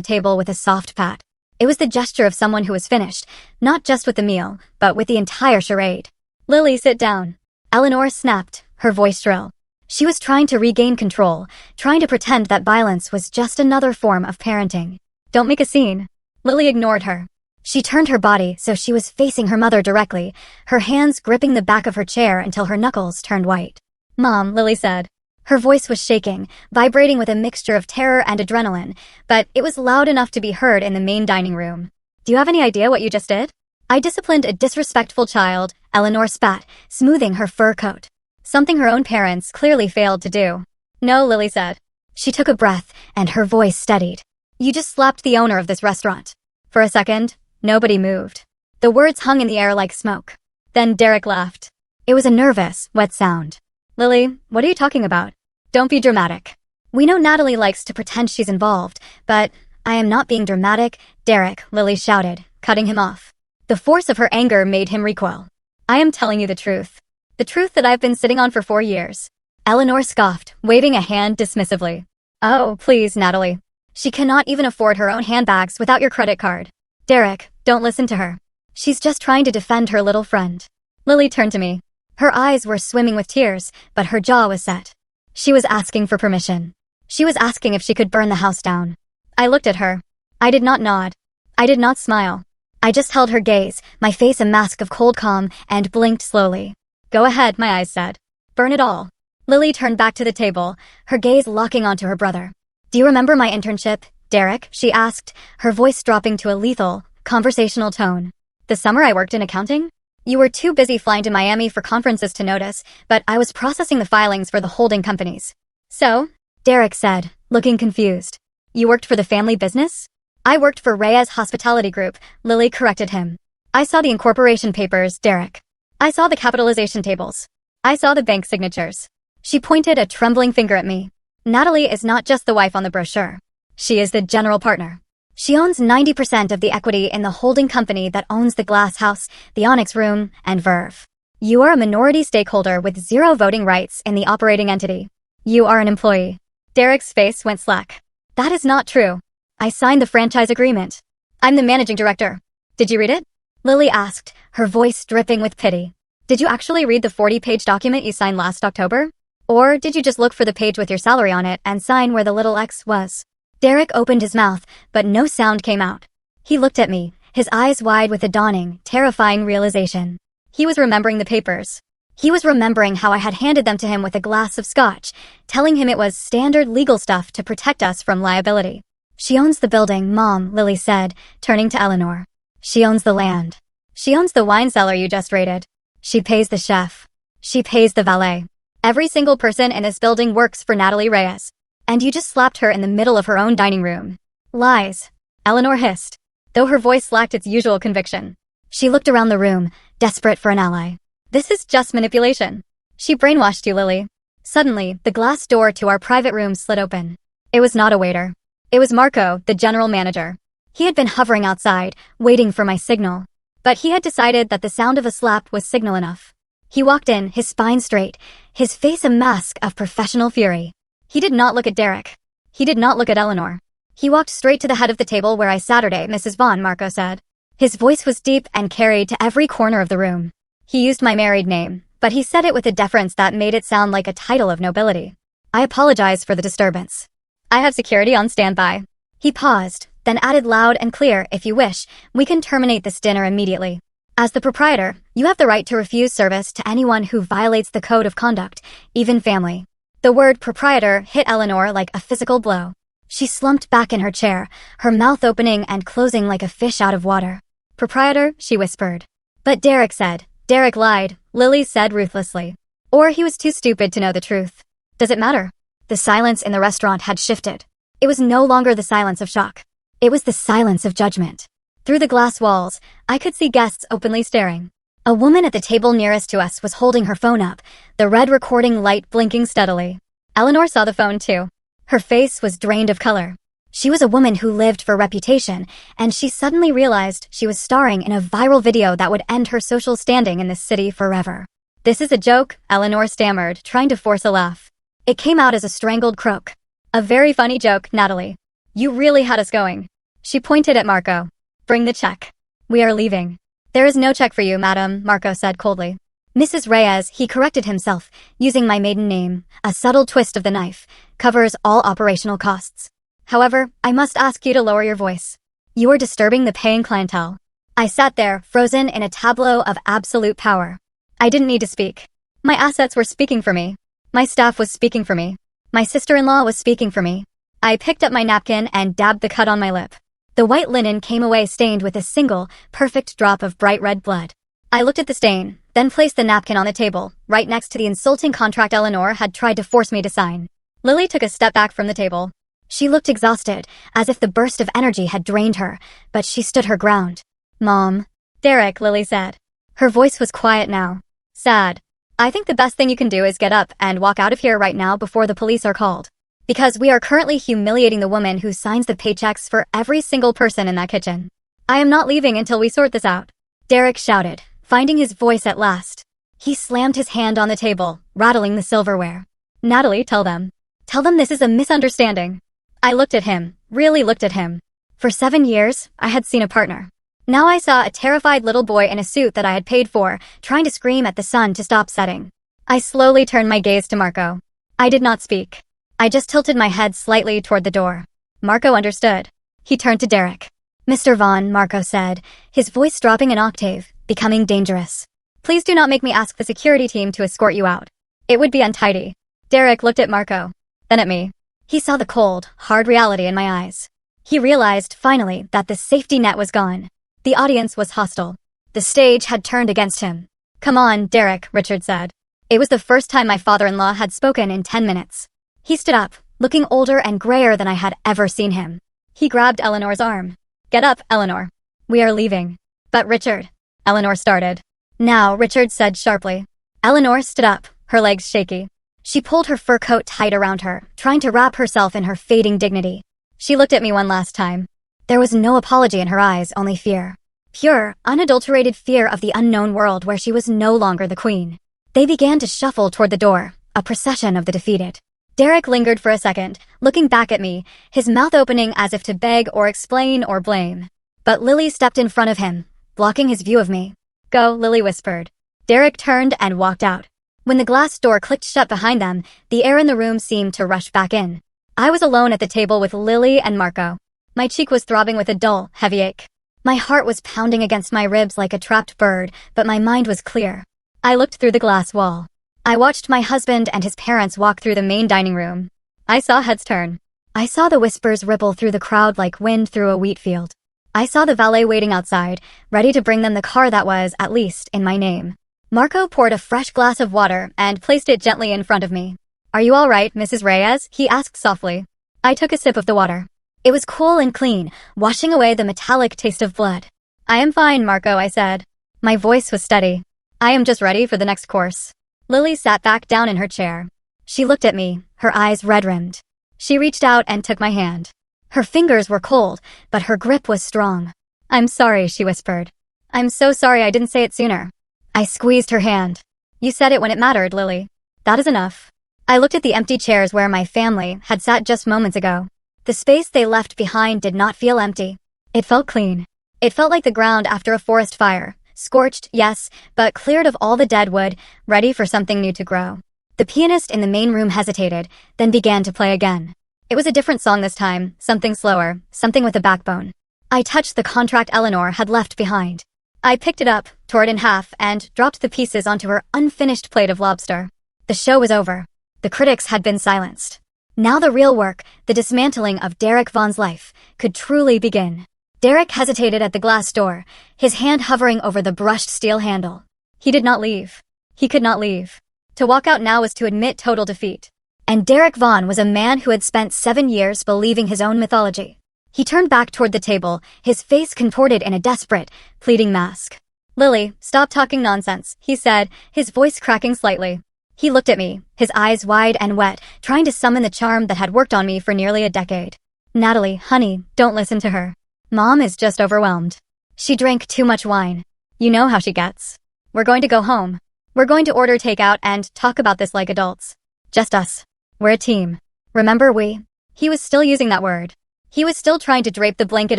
table with a soft pat. It was the gesture of someone who was finished, not just with the meal, but with the entire charade. Lily, sit down. Eleanor snapped, her voice shrill. She was trying to regain control, trying to pretend that violence was just another form of parenting. Don't make a scene. Lily ignored her. She turned her body so she was facing her mother directly, her hands gripping the back of her chair until her knuckles turned white. Mom, Lily said. Her voice was shaking, vibrating with a mixture of terror and adrenaline, but it was loud enough to be heard in the main dining room. Do you have any idea what you just did? I disciplined a disrespectful child, Eleanor spat, smoothing her fur coat. Something her own parents clearly failed to do. No, Lily said. She took a breath, and her voice steadied. You just slapped the owner of this restaurant. For a second, nobody moved. The words hung in the air like smoke. Then Derek laughed. It was a nervous, wet sound. Lily, what are you talking about? Don't be dramatic. We know Natalie likes to pretend she's involved, but I am not being dramatic, Derek, Lily shouted, cutting him off. The force of her anger made him recoil. I am telling you the truth. The truth that I've been sitting on for 4 years. Eleanor scoffed, waving a hand dismissively. Oh, please, Natalie. She cannot even afford her own handbags without your credit card. Derek, don't listen to her. She's just trying to defend her little friend. Lily turned to me. Her eyes were swimming with tears, but her jaw was set. She was asking for permission. She was asking if she could burn the house down. I looked at her. I did not nod. I did not smile. I just held her gaze, my face a mask of cold calm, and blinked slowly. Go ahead, my eyes said. Burn it all. Lily turned back to the table, her gaze locking onto her brother. Do you remember my internship, Derek? She asked, her voice dropping to a lethal, conversational tone. The summer I worked in accounting? You were too busy flying to Miami for conferences to notice, but I was processing the filings for the holding companies. So? Derek said, looking confused. You worked for the family business? I worked for Reyes Hospitality Group, Lily corrected him. I saw the incorporation papers, Derek. I saw the capitalization tables. I saw the bank signatures. She pointed a trembling finger at me. Natalie is not just the wife on the brochure. She is the general partner. She owns 90% of the equity in the holding company that owns the Glass House, the Onyx Room, and Verve. You are a minority stakeholder with 0 voting rights in the operating entity. You are an employee. Derek's face went slack. That is not true. I signed the franchise agreement. I'm the managing director. Did you read it? Lily asked, her voice dripping with pity. Did you actually read the 40-page document you signed last October? Or did you just look for the page with your salary on it and sign where the little X was? Derek opened his mouth, but no sound came out. He looked at me, his eyes wide with a dawning, terrifying realization. He was remembering the papers. He was remembering how I had handed them to him with a glass of scotch, telling him it was standard legal stuff to protect us from liability. She owns the building, Mom, Lily said, turning to Eleanor. She owns the land. She owns the wine cellar you just raided. She pays the chef. She pays the valet. Every single person in this building works for Natalie Reyes. And you just slapped her in the middle of her own dining room. Lies. Eleanor hissed, though her voice lacked its usual conviction. She looked around the room, desperate for an ally. This is just manipulation. She brainwashed you, Lily. Suddenly, the glass door to our private room slid open. It was not a waiter. It was Marco, the general manager. He had been hovering outside, waiting for my signal. But he had decided that the sound of a slap was signal enough. He walked in, his spine straight, his face a mask of professional fury. He did not look at Derek. He did not look at Eleanor. He walked straight to the head of the table where I Saturday, Mrs. Vaughn, Marco said. His voice was deep and carried to every corner of the room. He used my married name, but he said it with a deference that made it sound like a title of nobility. I apologize for the disturbance. I have security on standby. He paused, then added loud and clear, if you wish, we can terminate this dinner immediately. As the proprietor, you have the right to refuse service to anyone who violates the code of conduct, even family. The word proprietor hit Eleanor like a physical blow. She slumped back in her chair, her mouth opening and closing like a fish out of water. Proprietor, she whispered. But Derek said. Derek lied, Lily said ruthlessly. Or he was too stupid to know the truth. Does it matter? The silence in the restaurant had shifted. It was no longer the silence of shock. It was the silence of judgment. Through the glass walls, I could see guests openly staring. A woman at the table nearest to us was holding her phone up, the red recording light blinking steadily. Eleanor saw the phone too. Her face was drained of color. She was a woman who lived for reputation, and she suddenly realized she was starring in a viral video that would end her social standing in this city forever. This is a joke, Eleanor stammered, trying to force a laugh. It came out as a strangled croak. A very funny joke, Natalie. You really had us going. She pointed at Marco. Bring the check. We are leaving. There is no check for you, madam, Marco said coldly. Mrs. Reyes, he corrected himself, using my maiden name, a subtle twist of the knife, covers all operational costs. However, I must ask you to lower your voice. You are disturbing the paying clientele. I sat there, frozen in a tableau of absolute power. I didn't need to speak. My assets were speaking for me. My staff was speaking for me. My sister-in-law was speaking for me. I picked up my napkin and dabbed the cut on my lip. The white linen came away stained with a single, perfect drop of bright red blood. I looked at the stain, then placed the napkin on the table, right next to the insulting contract Eleanor had tried to force me to sign. Lily took a step back from the table. She looked exhausted, as if the burst of energy had drained her, but she stood her ground. Mom. Derek, Lily said. Her voice was quiet now. Sad. I think the best thing you can do is get up and walk out of here right now before the police are called. Because we are currently humiliating the woman who signs the paychecks for every single person in that kitchen. I am not leaving until we sort this out. Derek shouted, finding his voice at last. He slammed his hand on the table, rattling the silverware. Natalie, tell them. Tell them this is a misunderstanding. I looked at him, really looked at him. For 7 years, I had seen a partner. Now I saw a terrified little boy in a suit that I had paid for, trying to scream at the sun to stop setting. I slowly turned my gaze to Marco. I did not speak. I just tilted my head slightly toward the door. Marco understood. He turned to Derek. Mr. Vaughn, Marco said, his voice dropping an octave, becoming dangerous. Please do not make me ask the security team to escort you out. It would be untidy. Derek looked at Marco, then at me. He saw the cold, hard reality in my eyes. He realized, finally, that the safety net was gone. The audience was hostile. The stage had turned against him. Come on, Derek, Richard said. It was the first time my father-in-law had spoken in 10 minutes. He stood up, looking older and grayer than I had ever seen him. He grabbed Eleanor's arm. Get up, Eleanor. We are leaving. But Richard, Eleanor started. Now, Richard said sharply. Eleanor stood up, her legs shaky. She pulled her fur coat tight around her, trying to wrap herself in her fading dignity. She looked at me one last time. There was no apology in her eyes, only fear. Pure, unadulterated fear of the unknown world where she was no longer the queen. They began to shuffle toward the door, a procession of the defeated. Derek lingered for a second, looking back at me, his mouth opening as if to beg or explain or blame. But Lily stepped in front of him, blocking his view of me. Go, Lily whispered. Derek turned and walked out. When the glass door clicked shut behind them, the air in the room seemed to rush back in. I was alone at the table with Lily and Marco. My cheek was throbbing with a dull, heavy ache. My heart was pounding against my ribs like a trapped bird, but my mind was clear. I looked through the glass wall. I watched my husband and his parents walk through the main dining room. I saw heads turn. I saw the whispers ripple through the crowd like wind through a wheat field. I saw the valet waiting outside, ready to bring them the car that was, at least, in my name. Marco poured a fresh glass of water and placed it gently in front of me. Are you all right, Mrs. Reyes? He asked softly. I took a sip of the water. It was cool and clean, washing away the metallic taste of blood. I am fine, Marco, I said. My voice was steady. I am just ready for the next course. Lily sat back down in her chair. She looked at me, her eyes red-rimmed. She reached out and took my hand. Her fingers were cold, but her grip was strong. I'm sorry, she whispered. I'm so sorry I didn't say it sooner. I squeezed her hand. You said it when it mattered, Lily. That is enough. I looked at the empty chairs where my family had sat just moments ago. The space they left behind did not feel empty. It felt clean. It felt like the ground after a forest fire, Scorched, yes, but cleared of all the dead wood, ready for something new to grow. The pianist in the main room hesitated, then began to play again. It was a different song this time, something slower, something with a backbone. I touched the contract Eleanor had left behind. I picked it up, tore it in half, and dropped the pieces onto her unfinished plate of lobster. The show was over. The critics had been silenced. Now the real work, the dismantling of Derek Vaughn's life, could truly begin. Derek hesitated at the glass door, his hand hovering over the brushed steel handle. He did not leave. He could not leave. To walk out now was to admit total defeat. And Derek Vaughn was a man who had spent 7 years believing his own mythology. He turned back toward the table, his face contorted in a desperate, pleading mask. "Lily, stop talking nonsense," he said, his voice cracking slightly. He looked at me, his eyes wide and wet, trying to summon the charm that had worked on me for nearly a decade. "Natalie, honey, don't listen to her. Mom is just overwhelmed. She drank too much wine. You know how she gets. We're going to go home. We're going to order takeout and talk about this like adults. Just us. We're a team. Remember we?" He was still using that word. He was still trying to drape the blanket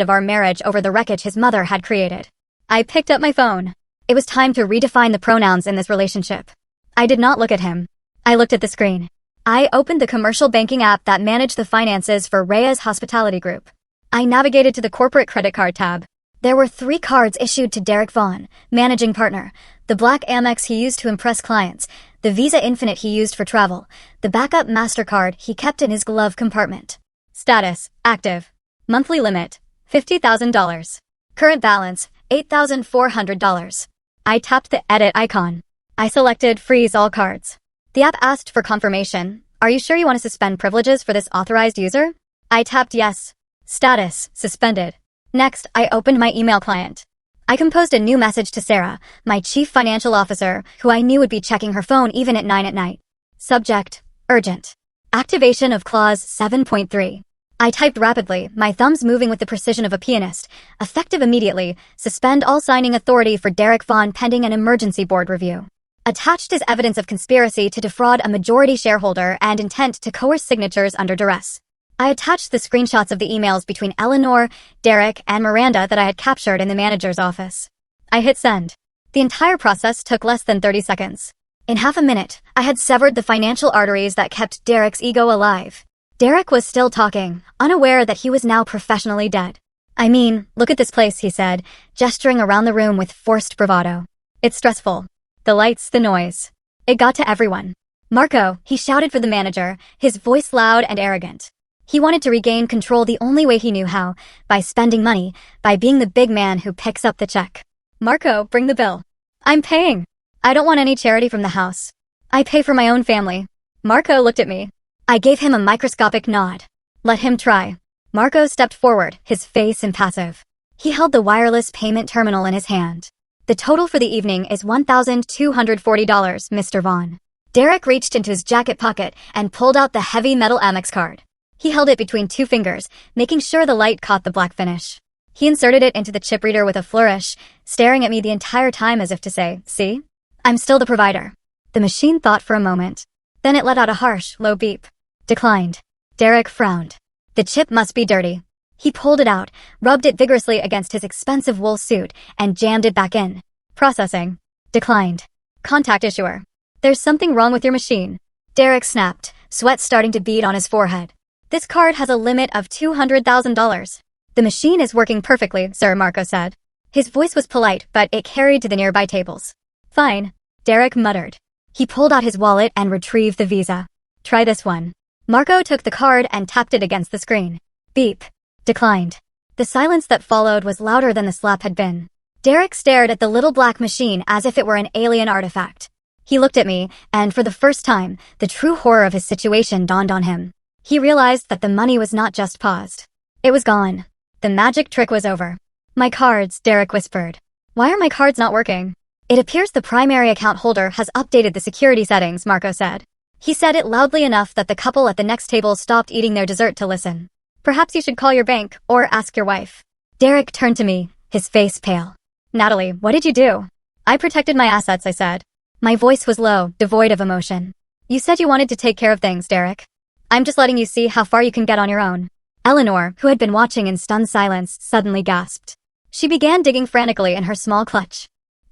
of our marriage over the wreckage his mother had created. I picked up my phone. It was time to redefine the pronouns in this relationship. I did not look at him. I looked at the screen. I opened the commercial banking app that managed the finances for Reyes Hospitality Group. I navigated to the corporate credit card tab. There were 3 cards issued to Derek Vaughn, managing partner, the black Amex he used to impress clients, the Visa Infinite he used for travel, the backup MasterCard he kept in his glove compartment. Status, active. Monthly limit, $50,000. Current balance, $8,400. I tapped the edit icon. I selected freeze all cards. The app asked for confirmation. "Are you sure you want to suspend privileges for this authorized user?" I tapped yes. Status, suspended. Next, I opened my email client. I composed a new message to Sarah, my chief financial officer, who I knew would be checking her phone even at 9 at night. Subject, urgent. Activation of clause 7.3. I typed rapidly, my thumbs moving with the precision of a pianist. Effective immediately, suspend all signing authority for Derek Vaughn pending an emergency board review. Attached is evidence of conspiracy to defraud a majority shareholder and intent to coerce signatures under duress. I attached the screenshots of the emails between Eleanor, Derek, and Miranda that I had captured in the manager's office. I hit send. The entire process took less than 30 seconds. In half a minute, I had severed the financial arteries that kept Derek's ego alive. Derek was still talking, unaware that he was now professionally dead. "I mean, look at this place," he said, gesturing around the room with forced bravado. "It's stressful. The lights, the noise. It got to everyone." "Marco," he shouted for the manager, his voice loud and arrogant. He wanted to regain control the only way he knew how, by spending money, by being the big man who picks up the check. "Marco, bring the bill. I'm paying. I don't want any charity from the house. I pay for my own family." Marco looked at me. I gave him a microscopic nod. "Let him try." Marco stepped forward, his face impassive. He held the wireless payment terminal in his hand. "The total for the evening is $1,240, Mr. Vaughn." Derek reached into his jacket pocket and pulled out the heavy metal Amex card. He held it between 2 fingers, making sure the light caught the black finish. He inserted it into the chip reader with a flourish, staring at me the entire time as if to say, "See? I'm still the provider." The machine thought for a moment. Then it let out a harsh, low beep. Declined. Derek frowned. The chip must be dirty. He pulled it out, rubbed it vigorously against his expensive wool suit, and jammed it back in. Processing. Declined. Contact issuer. "There's something wrong with your machine." Derek snapped, sweat starting to bead on his forehead. "This card has a limit of $200,000. "The machine is working perfectly, sir," Marco said. His voice was polite, but it carried to the nearby tables. "Fine," Derek muttered. He pulled out his wallet and retrieved the Visa. "Try this one." Marco took the card and tapped it against the screen. Beep. Declined. The silence that followed was louder than the slap had been. Derek stared at the little black machine as if it were an alien artifact. He looked at me, and for the first time, the true horror of his situation dawned on him. He realized that the money was not just paused. It was gone. The magic trick was over. "My cards," Derek whispered. "Why are my cards not working?" "It appears the primary account holder has updated the security settings," Marco said. He said it loudly enough that the couple at the next table stopped eating their dessert to listen. "Perhaps you should call your bank, or ask your wife." Derek turned to me, his face pale. "Natalie, what did you do?" "I protected my assets," I said. My voice was low, devoid of emotion. "You said you wanted to take care of things, Derek. I'm just letting you see how far you can get on your own." Eleanor, who had been watching in stunned silence, suddenly gasped. She began digging frantically in her small clutch.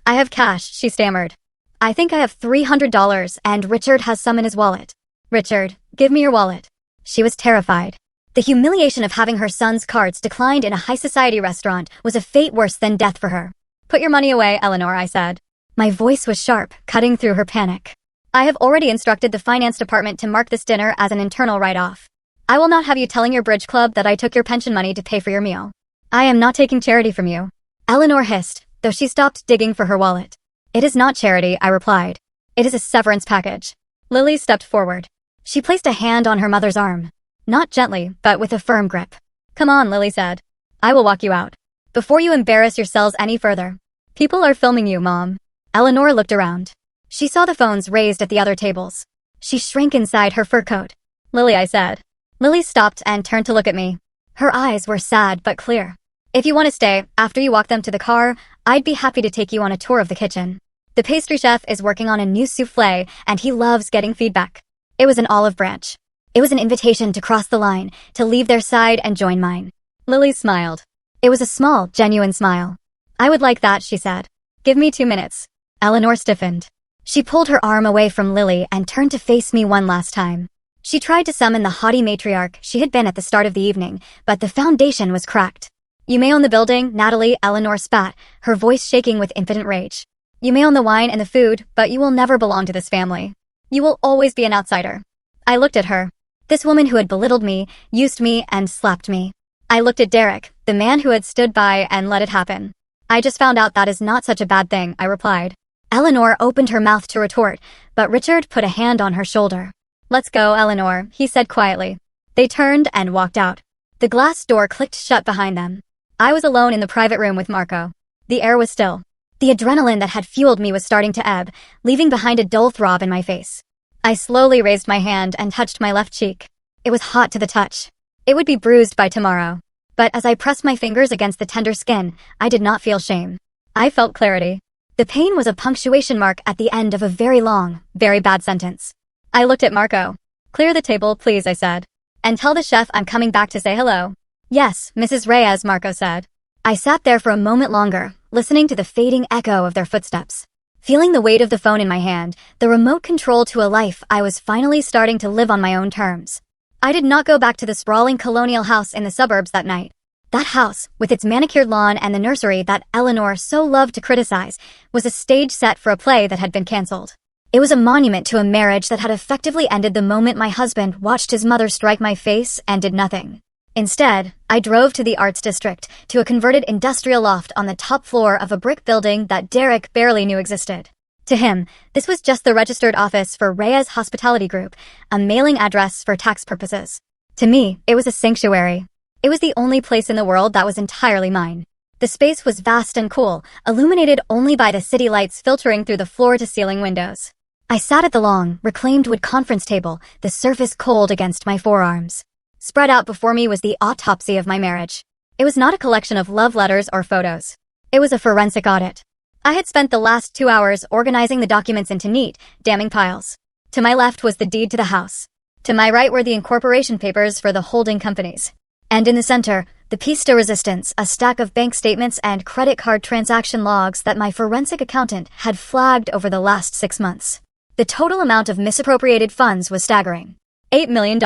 I have cash, she stammered. I think I have $300 and Richard has some in his wallet. Richard, give me your wallet. She was terrified. The humiliation of having her son's cards declined in a high-society restaurant was a fate worse than death for her. Put your money away, Eleanor, I said. My voice was sharp, cutting through her panic. I have already instructed the finance department to mark this dinner as an internal write-off. I will not have you telling your bridge club that I took your pension money to pay for your meal. I am not taking charity from you. Eleanor hissed, though she stopped digging for her wallet. It is not charity, I replied. It is a severance package. Lily stepped forward. She placed a hand on her mother's arm. Not gently, but with a firm grip. Come on, Lily said. I will walk you out. Before you embarrass yourselves any further. People are filming you, Mom. Eleanor looked around. She saw the phones raised at the other tables. She shrank inside her fur coat. Lily, I said. Lily stopped and turned to look at me. Her eyes were sad but clear. If you want to stay, after you walk them to the car, I'd be happy to take you on a tour of the kitchen. The pastry chef is working on a new souffle, and he loves getting feedback. It was an olive branch. It was an invitation to cross the line, to leave their side and join mine. Lily smiled. It was a small, genuine smile. I would like that, she said. Give me 2 minutes. Eleanor stiffened. She pulled her arm away from Lily and turned to face me one last time. She tried to summon the haughty matriarch she had been at the start of the evening, but the foundation was cracked. You may own the building, Natalie, Eleanor spat, her voice shaking with impotent rage. You may own the wine and the food, but you will never belong to this family. You will always be an outsider. I looked at her. This woman who had belittled me, used me, and slapped me. I looked at Derek, the man who had stood by and let it happen. I just found out that is not such a bad thing, I replied. Eleanor opened her mouth to retort, but Richard put a hand on her shoulder. Let's go, Eleanor, he said quietly. They turned and walked out. The glass door clicked shut behind them. I was alone in the private room with Marco. The air was still. The adrenaline that had fueled me was starting to ebb, leaving behind a dull throb in my face. I slowly raised my hand and touched my left cheek. It was hot to the touch. It would be bruised by tomorrow. But as I pressed my fingers against the tender skin, I did not feel shame. I felt clarity. The pain was a punctuation mark at the end of a very long, very bad sentence. I looked at Marco. Clear the table, please, I said. And tell the chef I'm coming back to say hello. Yes, Mrs. Reyes, Marco said. I sat there for a moment longer, listening to the fading echo of their footsteps. Feeling the weight of the phone in my hand, the remote control to a life I was finally starting to live on my own terms. I did not go back to the sprawling colonial house in the suburbs that night. That house, with its manicured lawn and the nursery that Eleanor so loved to criticize, was a stage set for a play that had been cancelled. It was a monument to a marriage that had effectively ended the moment my husband watched his mother strike my face and did nothing. Instead, I drove to the Arts District, to a converted industrial loft on the top floor of a brick building that Derek barely knew existed. To him, this was just the registered office for Reyes Hospitality Group, a mailing address for tax purposes. To me, it was a sanctuary. It was the only place in the world that was entirely mine. The space was vast and cool, illuminated only by the city lights filtering through the floor-to-ceiling windows. I sat at the long, reclaimed wood conference table, the surface cold against my forearms. Spread out before me was the autopsy of my marriage. It was not a collection of love letters or photos. It was a forensic audit. I had spent the last 2 hours organizing the documents into neat, damning piles. To my left was the deed to the house. To my right were the incorporation papers for the holding companies. And in the center, the piece de resistance, a stack of bank statements and credit card transaction logs that my forensic accountant had flagged over the last 6 months. The total amount of misappropriated funds was staggering. $8 million.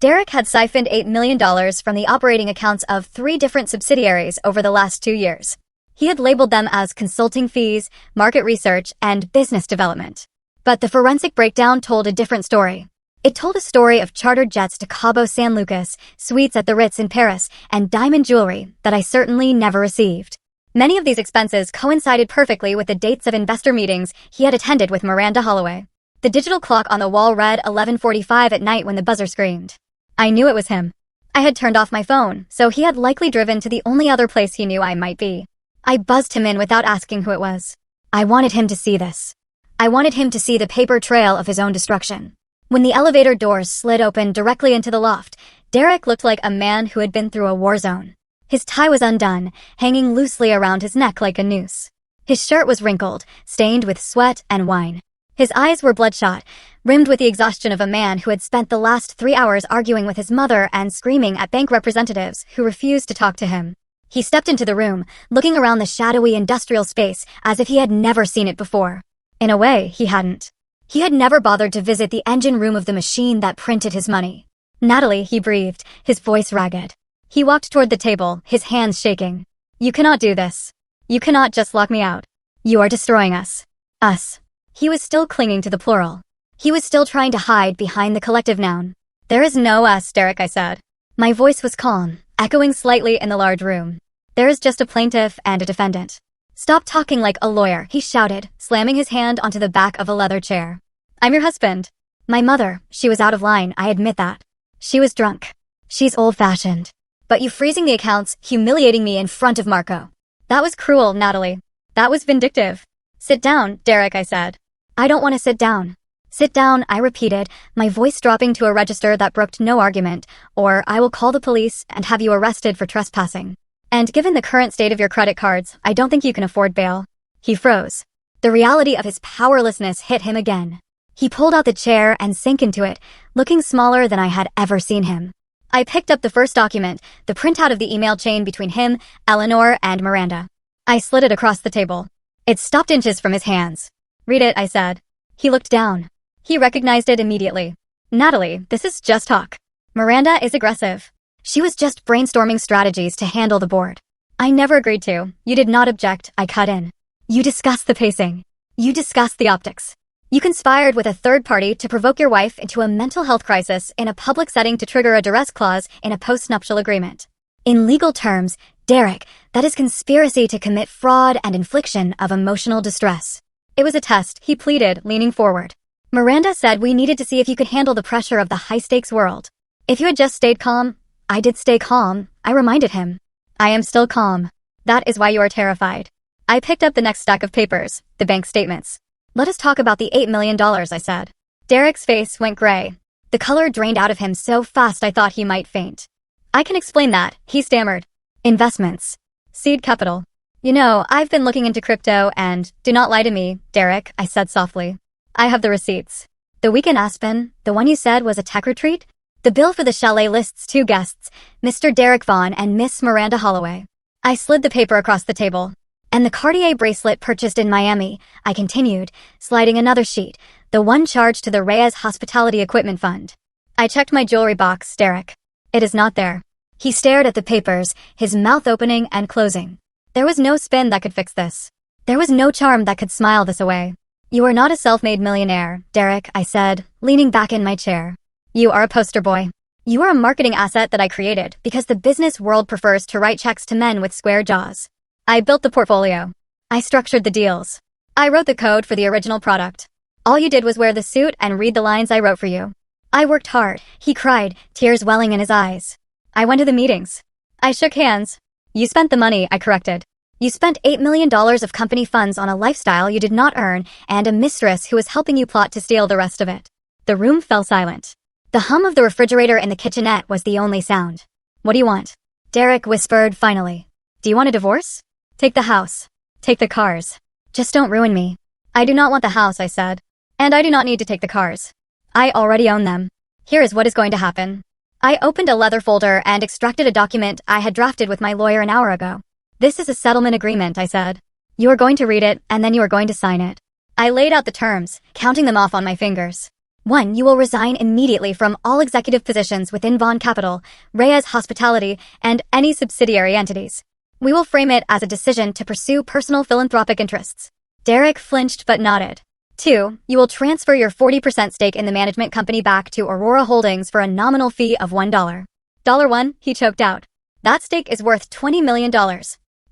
Derek had siphoned $8 million from the operating accounts of 3 different subsidiaries over the last 2 years. He had labeled them as consulting fees, market research, and business development. But the forensic breakdown told a different story. It told a story of chartered jets to Cabo San Lucas, suites at the Ritz in Paris, and diamond jewelry that I certainly never received. Many of these expenses coincided perfectly with the dates of investor meetings he had attended with Miranda Holloway. The digital clock on the wall read 11:45 at night when the buzzer screamed. I knew it was him. I had turned off my phone, so he had likely driven to the only other place he knew I might be. I buzzed him in without asking who it was. I wanted him to see this. I wanted him to see the paper trail of his own destruction. When the elevator doors slid open directly into the loft, Derek looked like a man who had been through a war zone. His tie was undone, hanging loosely around his neck like a noose. His shirt was wrinkled, stained with sweat and wine. His eyes were bloodshot, rimmed with the exhaustion of a man who had spent the last 3 hours arguing with his mother and screaming at bank representatives who refused to talk to him. He stepped into the room, looking around the shadowy industrial space as if he had never seen it before. In a way, he hadn't. He had never bothered to visit the engine room of the machine that printed his money. Natalie, he breathed, his voice ragged. He walked toward the table, his hands shaking. You cannot do this. You cannot just lock me out. You are destroying us. Us. He was still clinging to the plural. He was still trying to hide behind the collective noun. There is no us, Derek, I said. My voice was calm, echoing slightly in the large room. There is just a plaintiff and a defendant. Stop talking like a lawyer, he shouted, slamming his hand onto the back of a leather chair. I'm your husband. My mother, she was out of line, I admit that. She was drunk. She's old-fashioned. But you freezing the accounts, humiliating me in front of Marco. That was cruel, Natalie. That was vindictive. Sit down, Derek, I said. I don't want to sit down. Sit down, I repeated, my voice dropping to a register that brooked no argument, or I will call the police and have you arrested for trespassing. And given the current state of your credit cards, I don't think you can afford bail. He froze. The reality of his powerlessness hit him again. He pulled out the chair and sank into it, looking smaller than I had ever seen him. I picked up the first document, the printout of the email chain between him, Eleanor, and Miranda. I slid it across the table. It stopped inches from his hands. Read it, I said. He looked down. He recognized it immediately. Natalie, this is just talk. Miranda is aggressive. She was just brainstorming strategies to handle the board. I never agreed to. You did not object, I cut in. You discussed the pacing. You discussed the optics. You conspired with a third party to provoke your wife into a mental health crisis in a public setting to trigger a duress clause in a post-nuptial agreement. In legal terms, Derek, that is conspiracy to commit fraud and infliction of emotional distress. It was a test, he pleaded, leaning forward. Miranda said we needed to see if you could handle the pressure of the high-stakes world. If you had just stayed calm, I did stay calm, I reminded him. I am still calm. That is why you are terrified. I picked up the next stack of papers, the bank statements. Let us talk about the $8 million, I said. Derek's face went gray. The color drained out of him so fast I thought he might faint. I can explain that, he stammered. Investments. Seed capital. You know, I've been looking into crypto and, do not lie to me, Derek, I said softly. I have the receipts. The week in Aspen, the one you said was a tech retreat? The bill for the chalet lists 2 guests, Mr. Derek Vaughn and Miss Miranda Holloway. I slid the paper across the table. And the Cartier bracelet purchased in Miami, I continued, sliding another sheet, the one charged to the Reyes Hospitality Equipment Fund. I checked my jewelry box, Derek. It is not there. He stared at the papers, his mouth opening and closing. There was no spin that could fix this. There was no charm that could smile this away. You are not a self-made millionaire, Derek, I said, leaning back in my chair. You are a poster boy. You are a marketing asset that I created because the business world prefers to write checks to men with square jaws. I built the portfolio. I structured the deals. I wrote the code for the original product. All you did was wear the suit and read the lines I wrote for you. I worked hard, he cried, tears welling in his eyes. I went to the meetings. I shook hands. You spent the money, I corrected. You spent $8 million of company funds on a lifestyle you did not earn and a mistress who was helping you plot to steal the rest of it. The room fell silent. The hum of the refrigerator in the kitchenette was the only sound. What do you want? Derek whispered finally. Do you want a divorce? Take the house. Take the cars. Just don't ruin me. I do not want the house, I said. And I do not need to take the cars. I already own them. Here is what is going to happen. I opened a leather folder and extracted a document I had drafted with my lawyer an hour ago. This is a settlement agreement, I said. You are going to read it, and then you are going to sign it. I laid out the terms, counting them off on my fingers. 1. You will resign immediately from all executive positions within Vaughn Capital, Reyes Hospitality, and any subsidiary entities. We will frame it as a decision to pursue personal philanthropic interests. Derek flinched but nodded. 2. You will transfer your 40% stake in the management company back to Aurora Holdings for a nominal fee of $1. $1, he choked out. That stake is worth $20 million.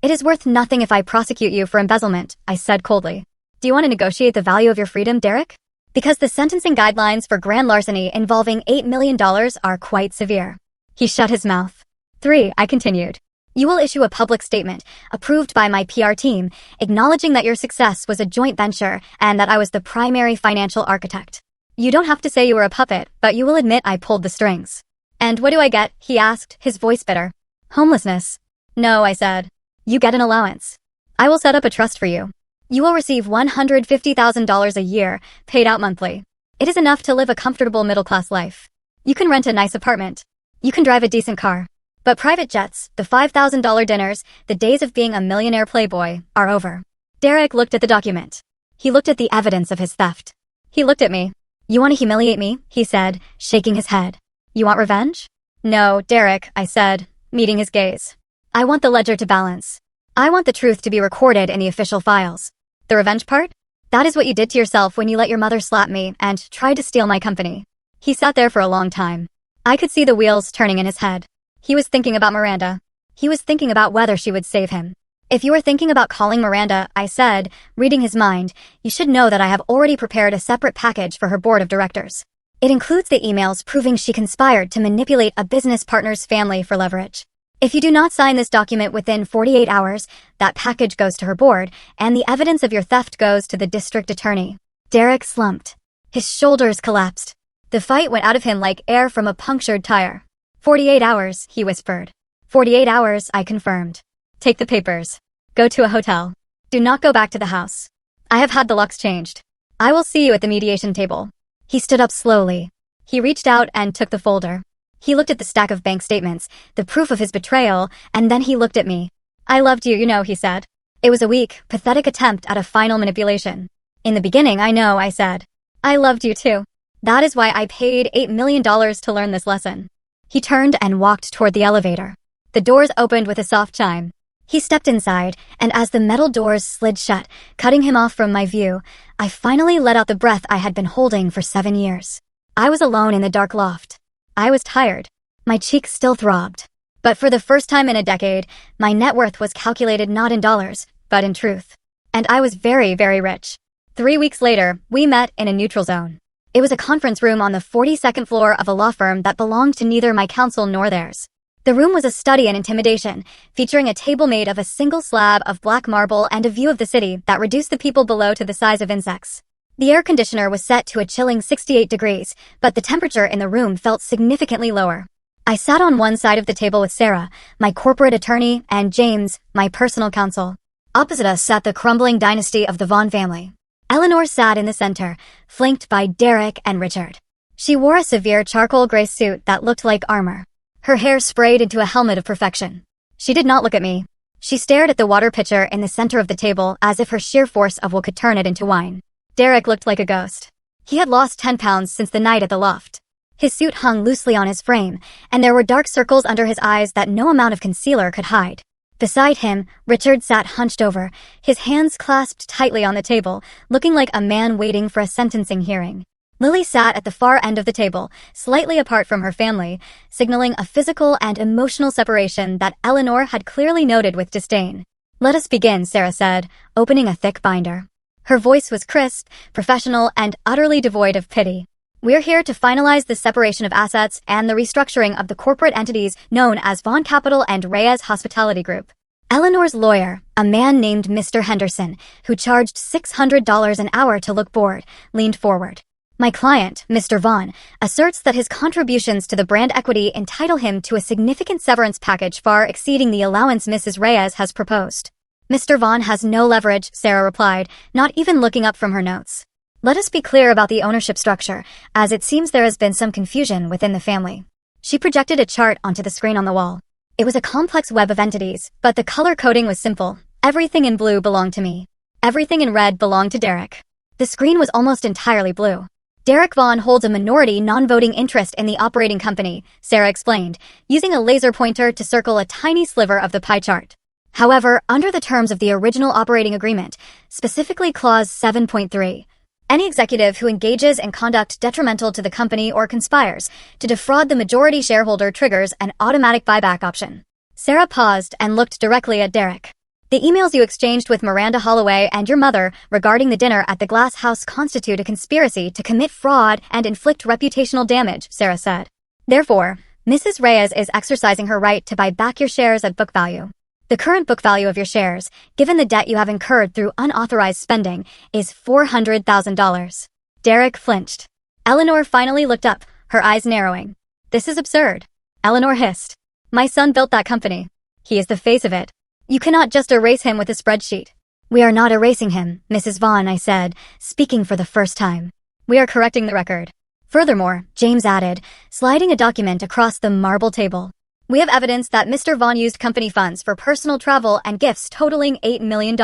It is worth nothing if I prosecute you for embezzlement, I said coldly. Do you want to negotiate the value of your freedom, Derek? Because the sentencing guidelines for grand larceny involving $8 million are quite severe. He shut his mouth. 3, I continued. You will issue a public statement, approved by my PR team, acknowledging that your success was a joint venture and that I was the primary financial architect. You don't have to say you were a puppet, but you will admit I pulled the strings. And what do I get? He asked, his voice bitter. Homelessness. No, I said. You get an allowance. I will set up a trust for you. You will receive $150,000 a year, paid out monthly. It is enough to live a comfortable middle-class life. You can rent a nice apartment. You can drive a decent car. But private jets, the $5,000 dinners, the days of being a millionaire playboy, are over. Derek looked at the document. He looked at the evidence of his theft. He looked at me. "You want to humiliate me?" he said, shaking his head. "You want revenge?" "No, Derek," I said, meeting his gaze. "I want the ledger to balance. I want the truth to be recorded in the official files. The revenge part? That is what you did to yourself when you let your mother slap me and tried to steal my company." He sat there for a long time. I could see the wheels turning in his head. He was thinking about Miranda. He was thinking about whether she would save him. "If you are thinking about calling Miranda," I said, reading his mind, "you should know that I have already prepared a separate package for her board of directors. It includes the emails proving she conspired to manipulate a business partner's family for leverage. If you do not sign this document within 48 hours, that package goes to her board, and the evidence of your theft goes to the district attorney." Derek slumped. His shoulders collapsed. The fight went out of him like air from a punctured tire. 48 hours, he whispered. 48 hours, I confirmed. "Take the papers. Go to a hotel. Do not go back to the house. I have had the locks changed. I will see you at the mediation table." He stood up slowly. He reached out and took the folder. He looked at the stack of bank statements, the proof of his betrayal, and then he looked at me. "I loved you, he said. It was a weak, pathetic attempt at a final manipulation. In the beginning, I know, I said. I loved you too. That is why I paid $8 million to learn this lesson." He turned and walked toward the elevator. The doors opened with a soft chime. He stepped inside, and as the metal doors slid shut, cutting him off from my view, I finally let out the breath I had been holding for 7 years. I was alone in the dark loft. I was tired. My cheeks still throbbed. But for the first time in a decade, my net worth was calculated not in dollars, but in truth. And I was very, very rich. 3 weeks later, we met in a neutral zone. It was a conference room on the 42nd floor of a law firm that belonged to neither my counsel nor theirs. The room was a study in intimidation, featuring a table made of a single slab of black marble and a view of the city that reduced the people below to the size of insects. The air conditioner was set to a chilling 68 degrees, but the temperature in the room felt significantly lower. I sat on one side of the table with Sarah, my corporate attorney, and James, my personal counsel. Opposite us sat the crumbling dynasty of the Vaughn family. Eleanor sat in the center, flanked by Derek and Richard. She wore a severe charcoal gray suit that looked like armor. Her hair sprayed into a helmet of perfection. She did not look at me. She stared at the water pitcher in the center of the table as if her sheer force of will could turn it into wine. Derek looked like a ghost. He had lost 10 pounds since the night at the loft. His suit hung loosely on his frame, and there were dark circles under his eyes that no amount of concealer could hide. Beside him, Richard sat hunched over, his hands clasped tightly on the table, looking like a man waiting for a sentencing hearing. Lily sat at the far end of the table, slightly apart from her family, signaling a physical and emotional separation that Eleanor had clearly noted with disdain. "Let us begin," Sarah said, opening a thick binder. Her voice was crisp, professional, and utterly devoid of pity. "We're here to finalize the separation of assets and the restructuring of the corporate entities known as Vaughn Capital and Reyes Hospitality Group." Eleanor's lawyer, a man named Mr. Henderson, who charged $600 an hour to look bored, leaned forward. "My client, Mr. Vaughn, asserts that his contributions to the brand equity entitle him to a significant severance package far exceeding the allowance Mrs. Reyes has proposed." "Mr. Vaughn has no leverage," Sarah replied, not even looking up from her notes. "Let us be clear about the ownership structure, as it seems there has been some confusion within the family." She projected a chart onto the screen on the wall. It was a complex web of entities, but the color coding was simple. Everything in blue belonged to me. Everything in red belonged to Derek. The screen was almost entirely blue. "Derek Vaughn holds a minority non-voting interest in the operating company," Sarah explained, using a laser pointer to circle a tiny sliver of the pie chart. "However, under the terms of the original operating agreement, specifically Clause 7.3, any executive who engages in conduct detrimental to the company or conspires to defraud the majority shareholder triggers an automatic buyback option." Sarah paused and looked directly at Derek. "The emails you exchanged with Miranda Holloway and your mother regarding the dinner at the Glass House constitute a conspiracy to commit fraud and inflict reputational damage," Sarah said. "Therefore, Mrs. Reyes is exercising her right to buy back your shares at book value. The current book value of your shares, given the debt you have incurred through unauthorized spending, is $400,000. Derek flinched. Eleanor finally looked up, her eyes narrowing. "This is absurd," Eleanor hissed. "My son built that company. He is the face of it. You cannot just erase him with a spreadsheet." "We are not erasing him, Mrs. Vaughn," I said, speaking for the first time. "We are correcting the record." Furthermore, James added, sliding a document across the marble table, We have evidence that Mr. Vaughn used company funds for personal travel and gifts totaling $8 million.